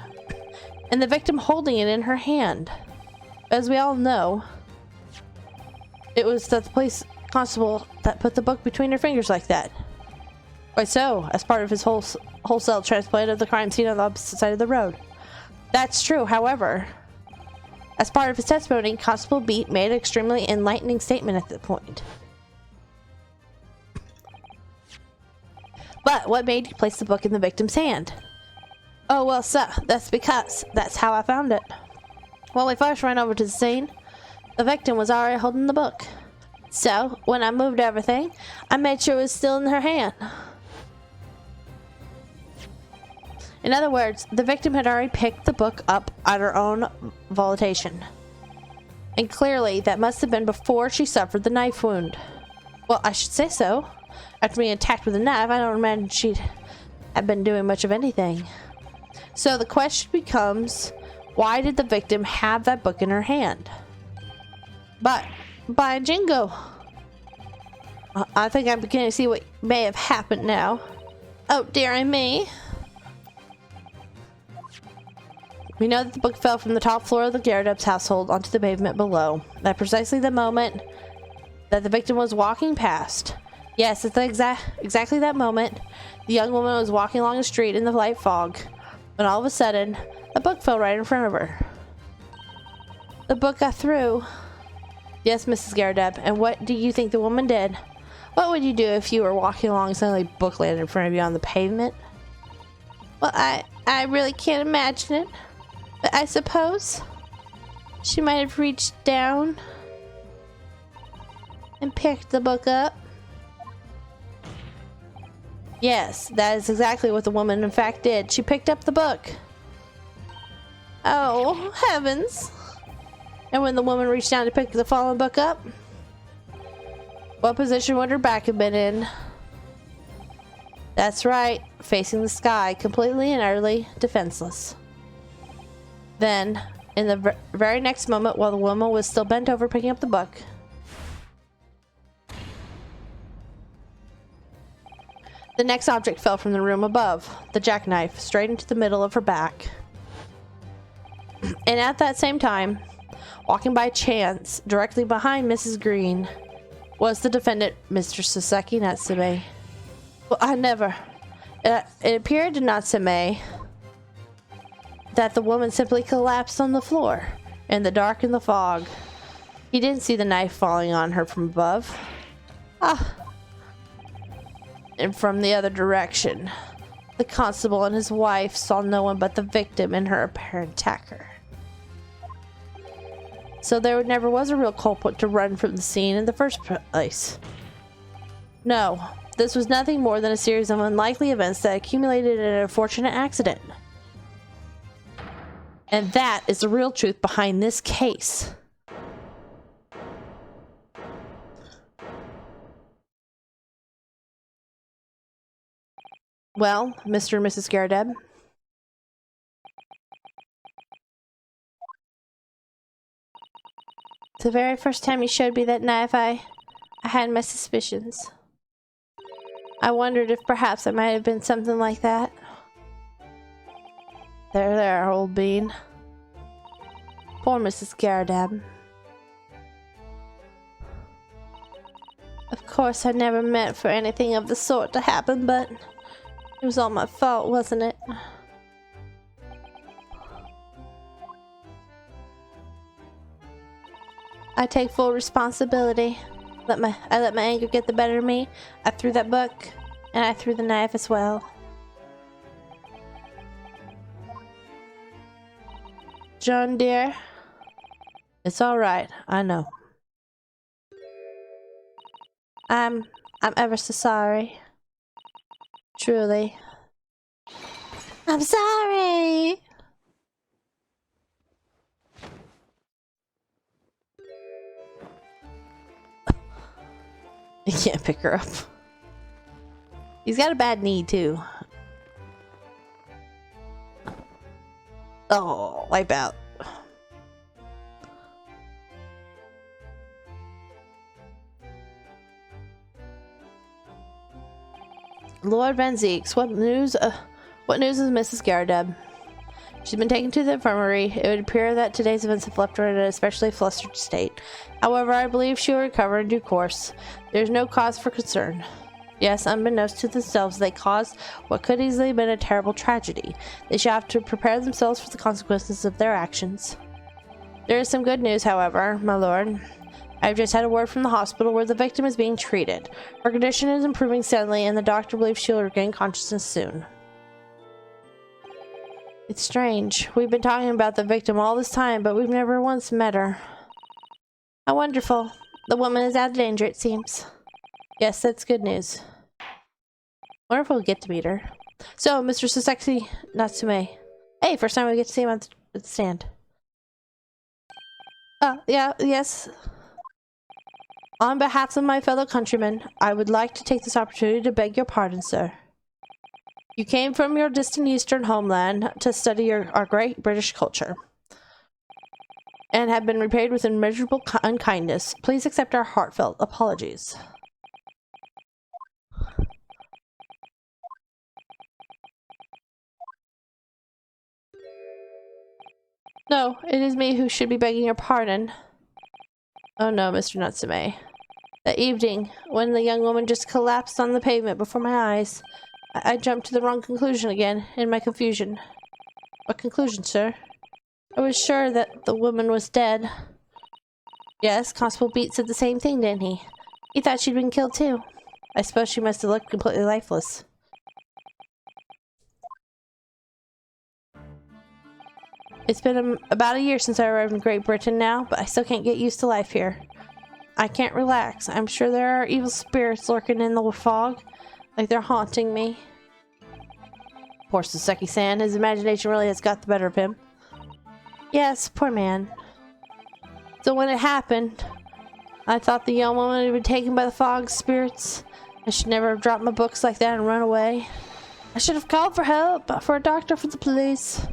Speaker 1: and the victim holding it in her hand. As we all know, it was the police constable that put the book between her fingers like that. Why so? As part of his wholesale transplant of the crime scene on the opposite side of the road. That's true, however, as part of his testimony, Constable Beat made an extremely enlightening statement at that point. But what made you place the book in the victim's hand? Oh, well, sir, that's because that's how I found it. When we first ran over to the scene, the victim was already holding the book. So, when I moved everything, I made sure it was still in her hand. In other words, the victim had already picked the book up at her own volition. And clearly, that must have been before she suffered the knife wound. Well, I should say so. After being attacked with a knife, I don't imagine she'd have been doing much of anything. So the question becomes, why did the victim have that book in her hand? But, by jingo! I think I'm beginning to see what may have happened now. Oh, dearie me. We know that the book fell from the top floor of the Garrideb's household onto the pavement below. At precisely the moment that the victim was walking past. Yes, it's exactly that moment. The young woman was walking along the street in the light fog, when all of a sudden, a book fell right in front of her. The book got through. Yes, Mrs. Garrideb, and what do you think the woman did? What would you do if you were walking along and suddenly a book landed in front of you on the pavement? Well, I really can't imagine it. But I suppose she might have reached down and picked the book up. Yes, that is exactly what the woman in fact did. She picked up the book. Oh, heavens. And when the woman reached down to pick the fallen book up, what position would her back have been in? That's right, facing the sky, completely and utterly defenseless. Then, in the very next moment, while the woman was still bent over picking up the book, the next object fell from the room above, the jackknife, straight into the middle of her back. And at that same time, walking by chance, directly behind Mrs. Green, was the defendant, Mr. Saseki Natsume. Well, it appeared to Natsume that the woman simply collapsed on the floor, in the dark and the fog. He didn't see the knife falling on her from above. And from the other direction, the constable and his wife saw no one but the victim and her apparent attacker. So there never was a real culprit to run from the scene in the first place. No, this was nothing more than a series of unlikely events that accumulated in an unfortunate accident. And that is the real truth behind this case. Well, Mr. and Mrs. Garrideb. The very first time you showed me that knife, I had my suspicions. I wondered if perhaps it might have been something like that. There, old bean. Poor Mrs. Garrideb. Of course, I never meant for anything of the sort to happen, but it was all my fault, wasn't it? I take full responsibility. I let my anger get the better of me. I threw that book, and I threw the knife as well. John, dear, it's all right. I know. I'm ever so sorry. Truly. I'm sorry! He can't pick her up. He's got a bad knee, too. Oh, wipe out. Lord Van Zeeks, what news? What news is Mrs. Garadeb? She's been taken to the infirmary. It would appear that today's events have left her in an especially flustered state. However, I believe she will recover in due course. There's no cause for concern. Yes, unbeknownst to themselves, they caused what could easily have been a terrible tragedy. They shall have to prepare themselves for the consequences of their actions. There is some good news, however, my lord. I've just had a word from the hospital where the victim is being treated. Her condition is improving steadily, and the doctor believes she will regain consciousness soon. It's strange. We've been talking about the victim all this time, but we've never once met her. How wonderful. The woman is out of danger, it seems. Yes, that's good news. Wonder if we'll get to meet her. So, Mr. Saseki Natsume. Hey, first time we get to see him at the stand. Yes. On behalf of my fellow countrymen, I would like to take this opportunity to beg your pardon, sir. You came from your distant eastern homeland to study our great British culture, and have been repaid with immeasurable unkindness. Please accept our heartfelt apologies. No, it is me who should be begging your pardon. Oh no, Mr. Natsume. That evening, when the young woman just collapsed on the pavement before my eyes, I jumped to the wrong conclusion again, in my confusion. What conclusion, sir? I was sure that the woman was dead. Yes, Constable Beat said the same thing, didn't he? He thought she'd been killed too. I suppose she must have looked completely lifeless. It's been about a year since I arrived in Great Britain now, but I still can't get used to life here. I can't relax. I'm sure there are evil spirits lurking in the fog, like they're haunting me. Poor Saseki-san, his imagination really has got the better of him. Yes, poor man. So when it happened, I thought the young woman had been taken by the fog spirits. I should never have dropped my books like that and run away. I should have called for help, for a doctor, for the police.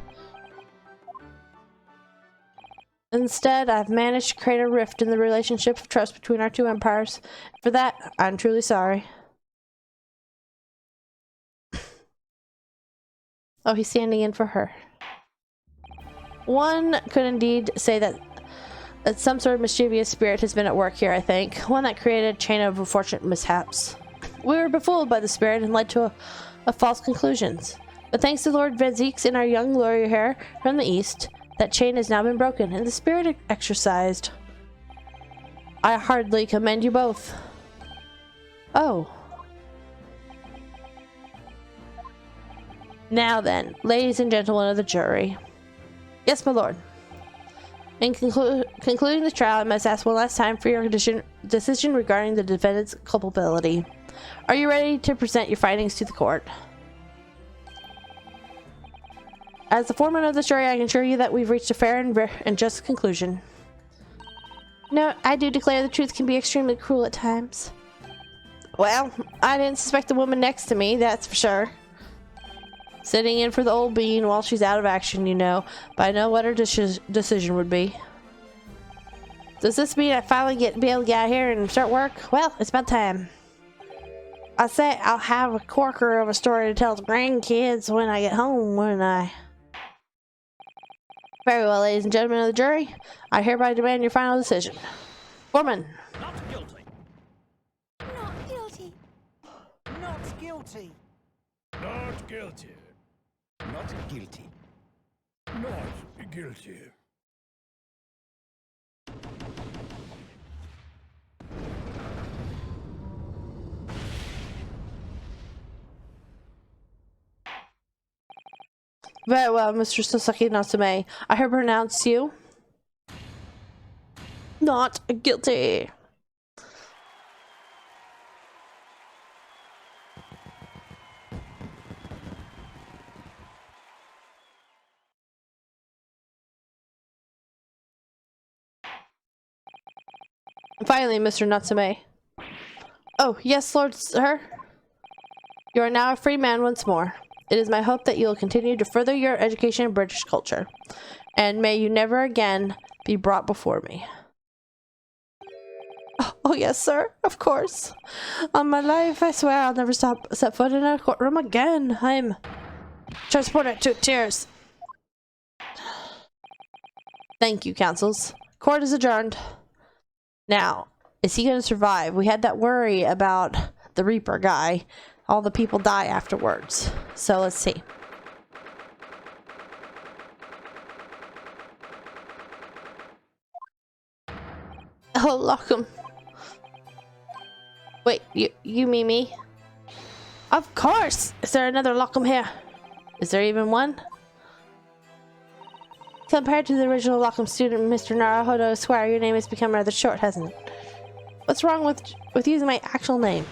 Speaker 1: Instead, I've managed to create a rift in the relationship of trust between our two empires. For that, I'm truly sorry. Oh, he's standing in for her. One could indeed say that some sort of mischievous spirit has been at work here, I think. One that created a chain of unfortunate mishaps. We were befooled by the spirit and led to a false conclusions. But thanks to Lord Vezix and our young lawyer here from the east, that chain has now been broken and the spirit exorcised. I heartily commend you both. Oh. Now then, ladies and gentlemen of the jury. Yes, my lord. In concluding the trial, I must ask one last time for your decision regarding the defendant's culpability. Are you ready to present your findings to the court? As the foreman of the jury, I can assure you that we've reached a fair and just conclusion. No, I do declare the truth can be extremely cruel at times. Well, I didn't suspect the woman next to me, that's for sure. Sitting in for the old bean while she's out of action, you know, but I know what her decision would be. Does this mean I finally be able to get out here and start work? Well, it's about time. I say I'll have a corker of a story to tell the grandkids when I get home, wouldn't I? Very well, ladies and gentlemen of the jury, I hereby demand your final decision. Foreman.
Speaker 2: Not guilty. Not guilty.
Speaker 3: Not guilty.
Speaker 4: Not guilty.
Speaker 3: Not guilty.
Speaker 1: Very well, Mr. Sasaki Natsume. I hereby pronounce you not guilty. Finally, Mr. Natsume. Oh, yes, Lord Sir. You are now a free man once more. It is my hope that you will continue to further your education in British culture, and may you never again be brought before me. Oh yes, sir, of course. On my life, I swear I'll never set foot in a courtroom again. I'm transported to tears. Thank you, counsels. Court is adjourned. Now, is he going to survive? We had that worry about the Reaper guy. All the people die afterwards. So let's see. Oh, lock him. Wait, you mean me? Of course! Is there another Lockham here? Is there even one? Compared to the original Lockham student, Mr. Naruhodo, I swear your name has become rather short, hasn't it? What's wrong with using my actual name?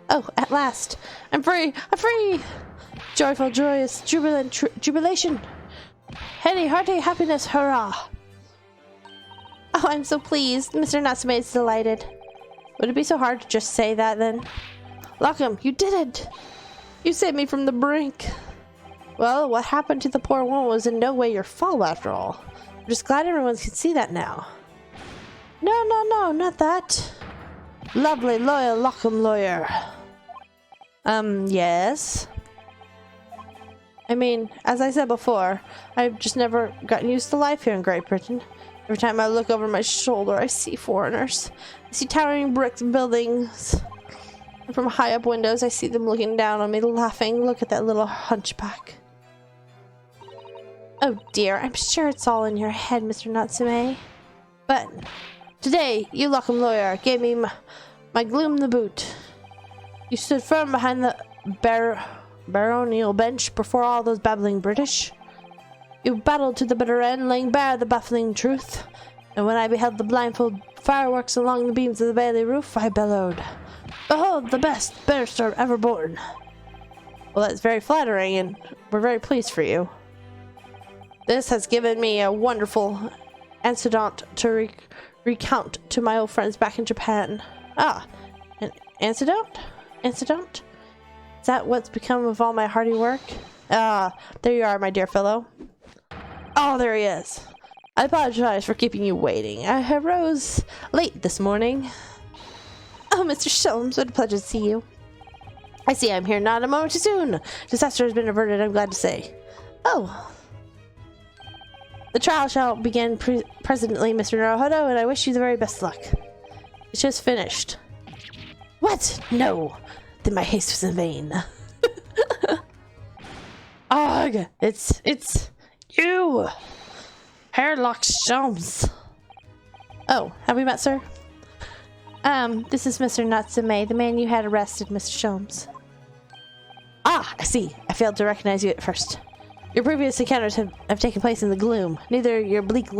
Speaker 1: Oh, at last! I'm free! I'm free! Joyful, joyous, jubilant, jubilation! Heady, hearty happiness, hurrah! Oh, I'm so pleased. Mr. Natsume is delighted. Would it be so hard to just say that then? Lockham, you did it! You saved me from the brink. Well, what happened to the poor woman was in no way your fault after all. I'm just glad everyone can see that now. No, not that. Lovely, loyal Lockham lawyer. Yes? I mean, as I said before, I've just never gotten used to life here in Great Britain. Every time I look over my shoulder, I see foreigners. I see towering brick buildings. And from high up windows, I see them looking down on me, laughing. Look at that little hunchback. Oh dear, I'm sure it's all in your head, Mr. Natsume. But today, you Lockham lawyer gave me my gloom the boot. You stood firm behind the baronial bench before all those babbling British. You battled to the bitter end, laying bare the baffling truth. And when I beheld the blindfold fireworks along the beams of the Bailey roof, I bellowed, "Behold the best barrister ever born." Well, that's very flattering, and we're very pleased for you. This has given me a wonderful incident to recount to my old friends back in Japan. Ah, an incident? Incident? Is that what's become of all my hardy work? Ah, there you are, my dear fellow. Oh, there he is. I apologize for keeping you waiting. I arose late this morning. Oh, Mr. Sholmes, what a pleasure to see you. I see I'm here not a moment too soon. Disaster has been averted, I'm glad to say. Oh. The trial shall begin presently, Mr. Naruhodo, and I wish you the very best luck. It's just finished. What? No. Then my haste was in vain. Ugh! It's you! Hairlock Sholmes. Oh, have we met, sir? This is Mr. Natsume, the man you had arrested, Mr. Sholmes. Ah, I see. I failed to recognize you at first. Your previous encounters have taken place in the gloom, neither your bleak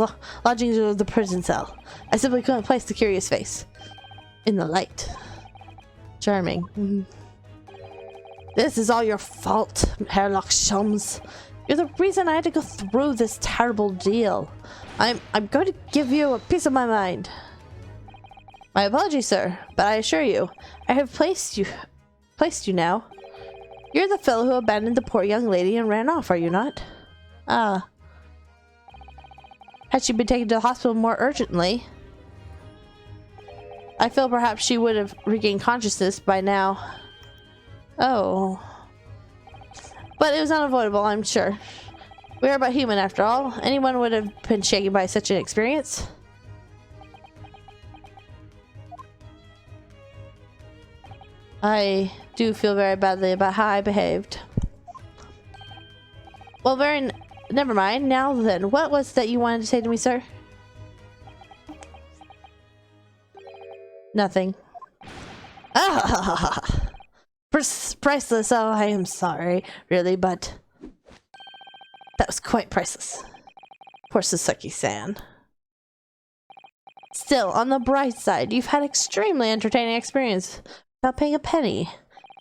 Speaker 1: lodgings or the prison cell. I simply couldn't place the curious face in the light. Charming. This is all your fault, Hairlock Sholmes. You're the reason I had to go through this terrible deal. I'm going to give you a piece of my mind. My apologies, sir, but I assure you, I have placed you now. You're the fellow who abandoned the poor young lady and ran off, are you not? Ah. Had she been taken to the hospital more urgently, I feel perhaps she would have regained consciousness by now. Oh. But it was unavoidable, I'm sure. We are but human after all. Anyone would have been shaken by such an experience. I do feel very badly about how I behaved. Well, never mind. Now then, what was that you wanted to say to me, sir? Nothing. Ah, priceless. Oh, I am sorry, really, but that was quite priceless. Poor Sasaki-san. Still, on the bright side, you've had extremely entertaining experience without paying a penny,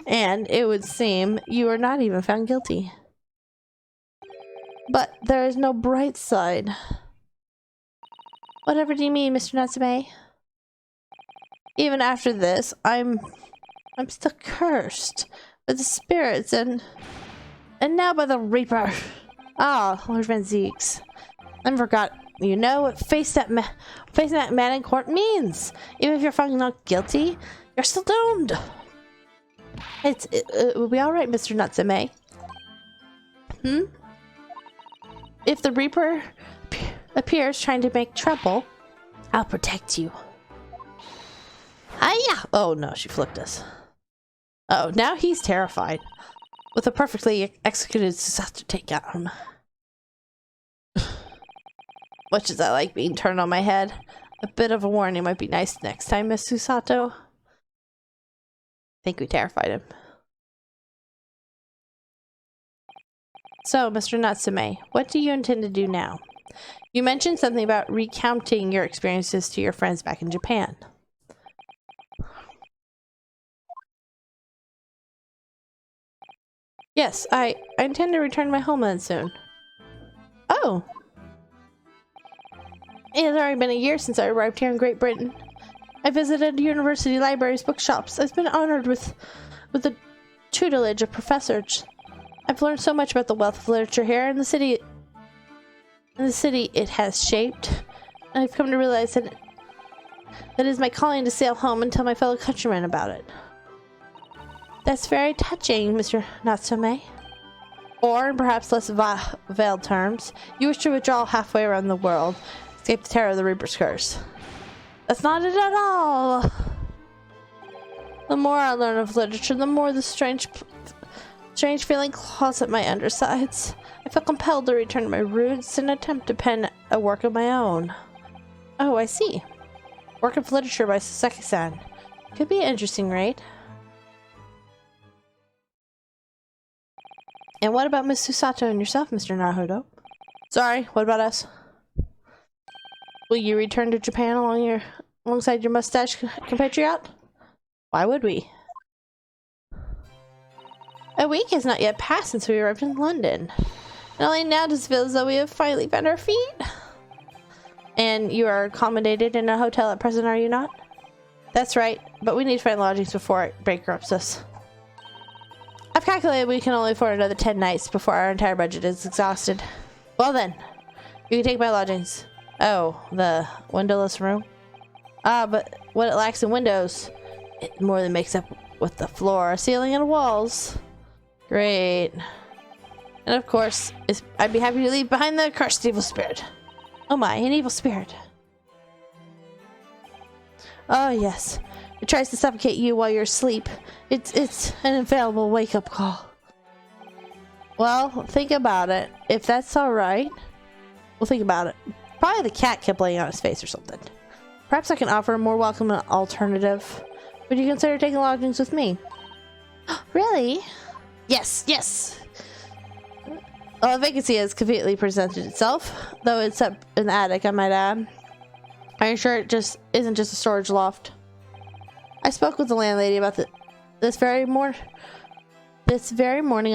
Speaker 1: and it would seem you are not even found guilty. But there is no bright side. Whatever do you mean, Mr. Natsume? Even after this, I'm still cursed with the spirits and now by the Reaper. Ah, Lord Van Zeeks. I forgot. You know what facing that man in court means. Even if you're found not guilty, you're still doomed. It will be all right, Mr. Natsume. If the Reaper appears trying to make trouble, I'll protect you. Hiya! Oh no, she flipped us. Oh, now he's terrified. With a perfectly executed Susato takedown. Much as I like being turned on my head, a bit of a warning might be nice next time, Miss Susato. I think we terrified him. So, Mr. Natsume, what do you intend to do now? You mentioned something about recounting your experiences to your friends back in Japan. Yes, I intend to return to my homeland soon. Oh! It has already been a year since I arrived here in Great Britain. I visited university libraries, bookshops. I've been honored with the tutelage of professors. I've learned so much about the wealth of literature here in the city it has shaped. I've come to realize that it is my calling to sail home and tell my fellow countrymen about it. That's very touching, Mr. Natsume. Or, in perhaps less veiled terms, you wish to withdraw halfway around the world, escape the terror of the Reaper's curse. That's not it at all! The more I learn of literature, the more the strange feeling claws at my undersides. I feel compelled to return to my roots and attempt to pen a work of my own. Oh, I see. Work of literature by Sasaki-san. Could be interesting, right? And what about Miss Susato and yourself, Mr. Naruto? Sorry, what about us? Will you return to Japan alongside your mustache compatriot? Why would we? A week has not yet passed since we arrived in London. And only now does it feel as though we have finally found our feet. And you are accommodated in a hotel at present, are you not? That's right, but we need to find lodgings before it bankrupts us. I've calculated we can only afford another 10 nights before our entire budget is exhausted. Well then, you can take my lodgings. Oh, the windowless room? Ah, but what it lacks in windows, it more than makes up with the floor, ceiling, and walls. Great. And of course, I'd be happy to leave behind the cursed evil spirit. Oh my, an evil spirit. Oh yes. It tries to suffocate you while you're asleep. It's an infallible wake-up call. Well, think about it. If that's alright, we'll think about it. Probably the cat kept laying on his face or something. Perhaps I can offer a more welcome alternative. Would you consider taking lodgings with me? Really? Yes, yes! Well, a vacancy has conveniently presented itself, though it's up in the attic, I might add. Are you sure it just isn't just a storage loft? I spoke with the landlady about this very morning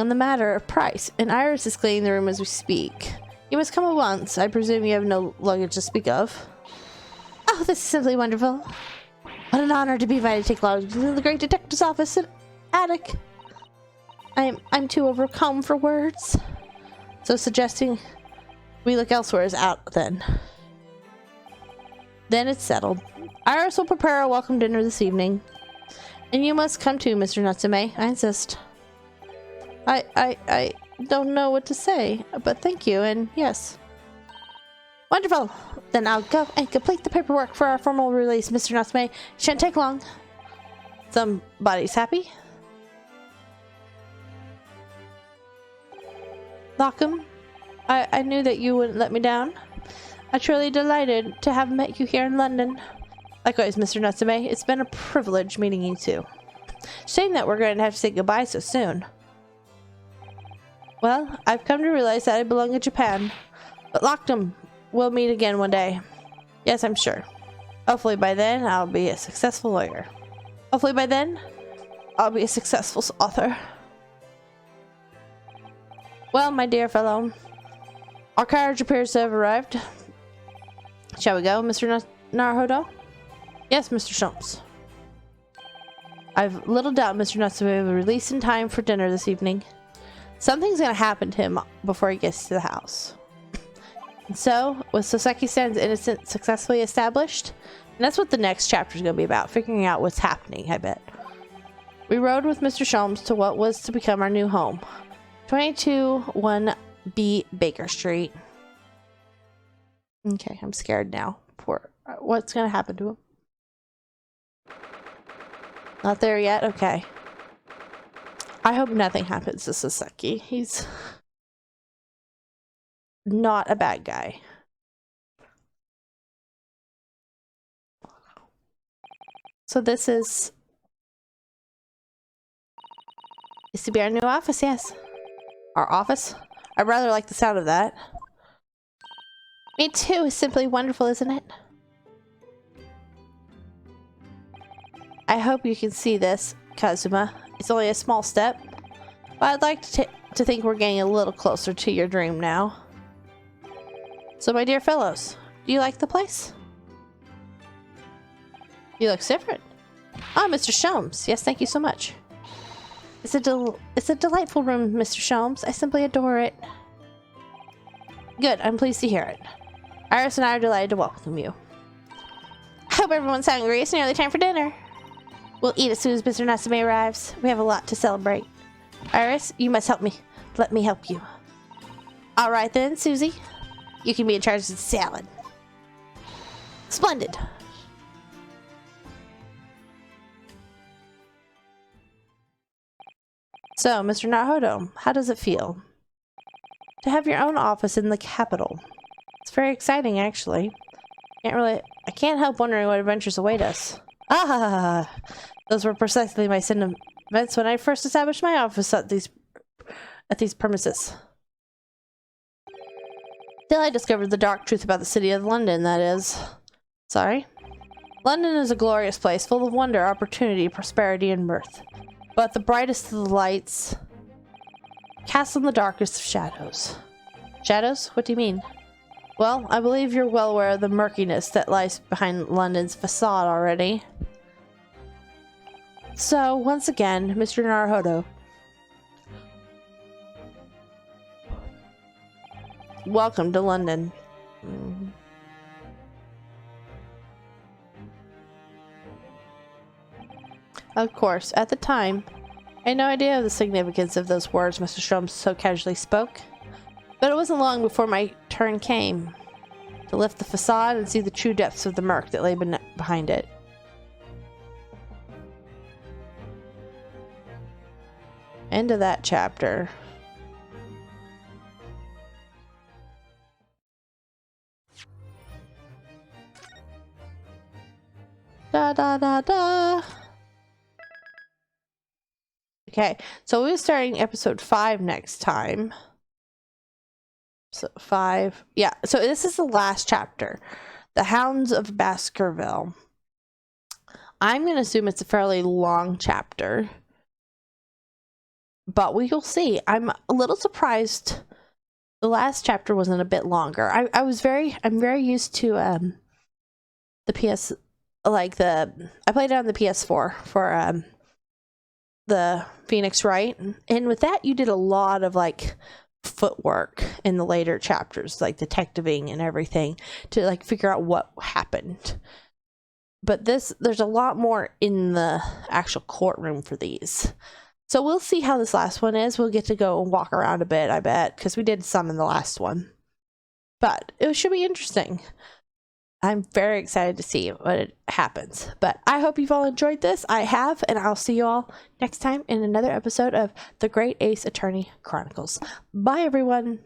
Speaker 1: on the matter of price, and Iris is cleaning the room as we speak. You must come at once. I presume you have no luggage to speak of. Oh, this is simply wonderful. What an honor to be invited to take lodgings in the great detective's office and attic. I'm too overcome for words. So suggesting we look elsewhere is out then. Then it's settled. Iris will prepare a welcome dinner this evening. And you must come too, Mr. Natsume. I insist. I don't know what to say, but thank you, and yes. Wonderful! Then I'll go and complete the paperwork for our formal release, Mr. Natsume. It shan't take long. Somebody's happy. Lockham, I knew that you wouldn't let me down. I'm truly delighted to have met you here in London. Likewise, Mr. Natsume, it's been a privilege meeting you too. Shame that we're going to have to say goodbye so soon. Well, I've come to realize that I belong in Japan. But Lockham, we'll meet again one day. Yes, I'm sure. Hopefully by then, I'll be a successful lawyer. Hopefully by then, I'll be a successful author. Well, my dear fellow, our carriage appears to have arrived. Shall we go, Mr. Naruhodo? Yes, Mr. Shumps. I've little doubt Mr. Natsume will release in time for dinner this evening. Something's going to happen to him before he gets to the house. And so, with Soseki-san's innocence successfully established, and that's what the next chapter is going to be about, figuring out what's happening, I bet. We rode with Mr. Shumps to what was to become our new home. 221B Baker Street. Okay, I'm scared now. Poor. What's going to happen to him? Not there yet? Okay. I hope nothing happens to Soseki. He's not a bad guy. So this is to be our new office, yes. Our office? I rather like the sound of that. Me too. It's simply wonderful, isn't it? I hope you can see this, Kazuma. It's only a small step, but I'd like to think we're getting a little closer to your dream now. So, my dear fellows, do you like the place? You look different. Ah, Mr. Shumps. Yes, thank you so much. It's a delightful room, Mr. Shumps. I simply adore it. Good, I'm pleased to hear it. Iris and I are delighted to welcome you. I hope everyone's hungry. It's nearly time for dinner. We'll eat as soon as Mr. Natsume arrives. We have a lot to celebrate. Iris, you must help me. Let me help you. Alright then, Susie. You can be in charge of the salad. Splendid. So, Mr. Naruhodo, how does it feel to have your own office in the capital? It's very exciting, actually. I can't help wondering what adventures await us. Ah, those were precisely my sentiments when I first established my office at these premises. Till I discovered the dark truth about the city of London, that is. Sorry? London is a glorious place, full of wonder, opportunity, prosperity, and mirth. But the brightest of the lights cast on the darkest of shadows. Shadows? What do you mean? Well, I believe you're well aware of the murkiness that lies behind London's facade already. So, once again, Mr. Naruhodo, welcome to London. Of course, at the time, I had no idea of the significance of those words Mr. Shumps so casually spoke. But it wasn't long before my turn came to lift the facade and see the true depths of the murk that lay behind it. End of that chapter. Da da da da. Okay, so we're starting episode 5 next time. So 5. Yeah, so this is the last chapter. The Hounds of Baskerville. I'm going to assume it's a fairly long chapter. But we will see. I'm a little surprised the last chapter wasn't a bit longer. I'm very used to the PS, I played it on the PS4 for the Phoenix Wright, and with that you did a lot of footwork in the later chapters, like detectiving and everything, to figure out what happened. But there's a lot more in the actual courtroom for these. So we'll see how this last one is. We'll get to go and walk around a bit, I bet, because we did some in the last one. But it should be interesting. I'm very excited to see what happens. But I hope you've all enjoyed this. I have, and I'll see you all next time in another episode of The Great Ace Attorney Chronicles. Bye, everyone.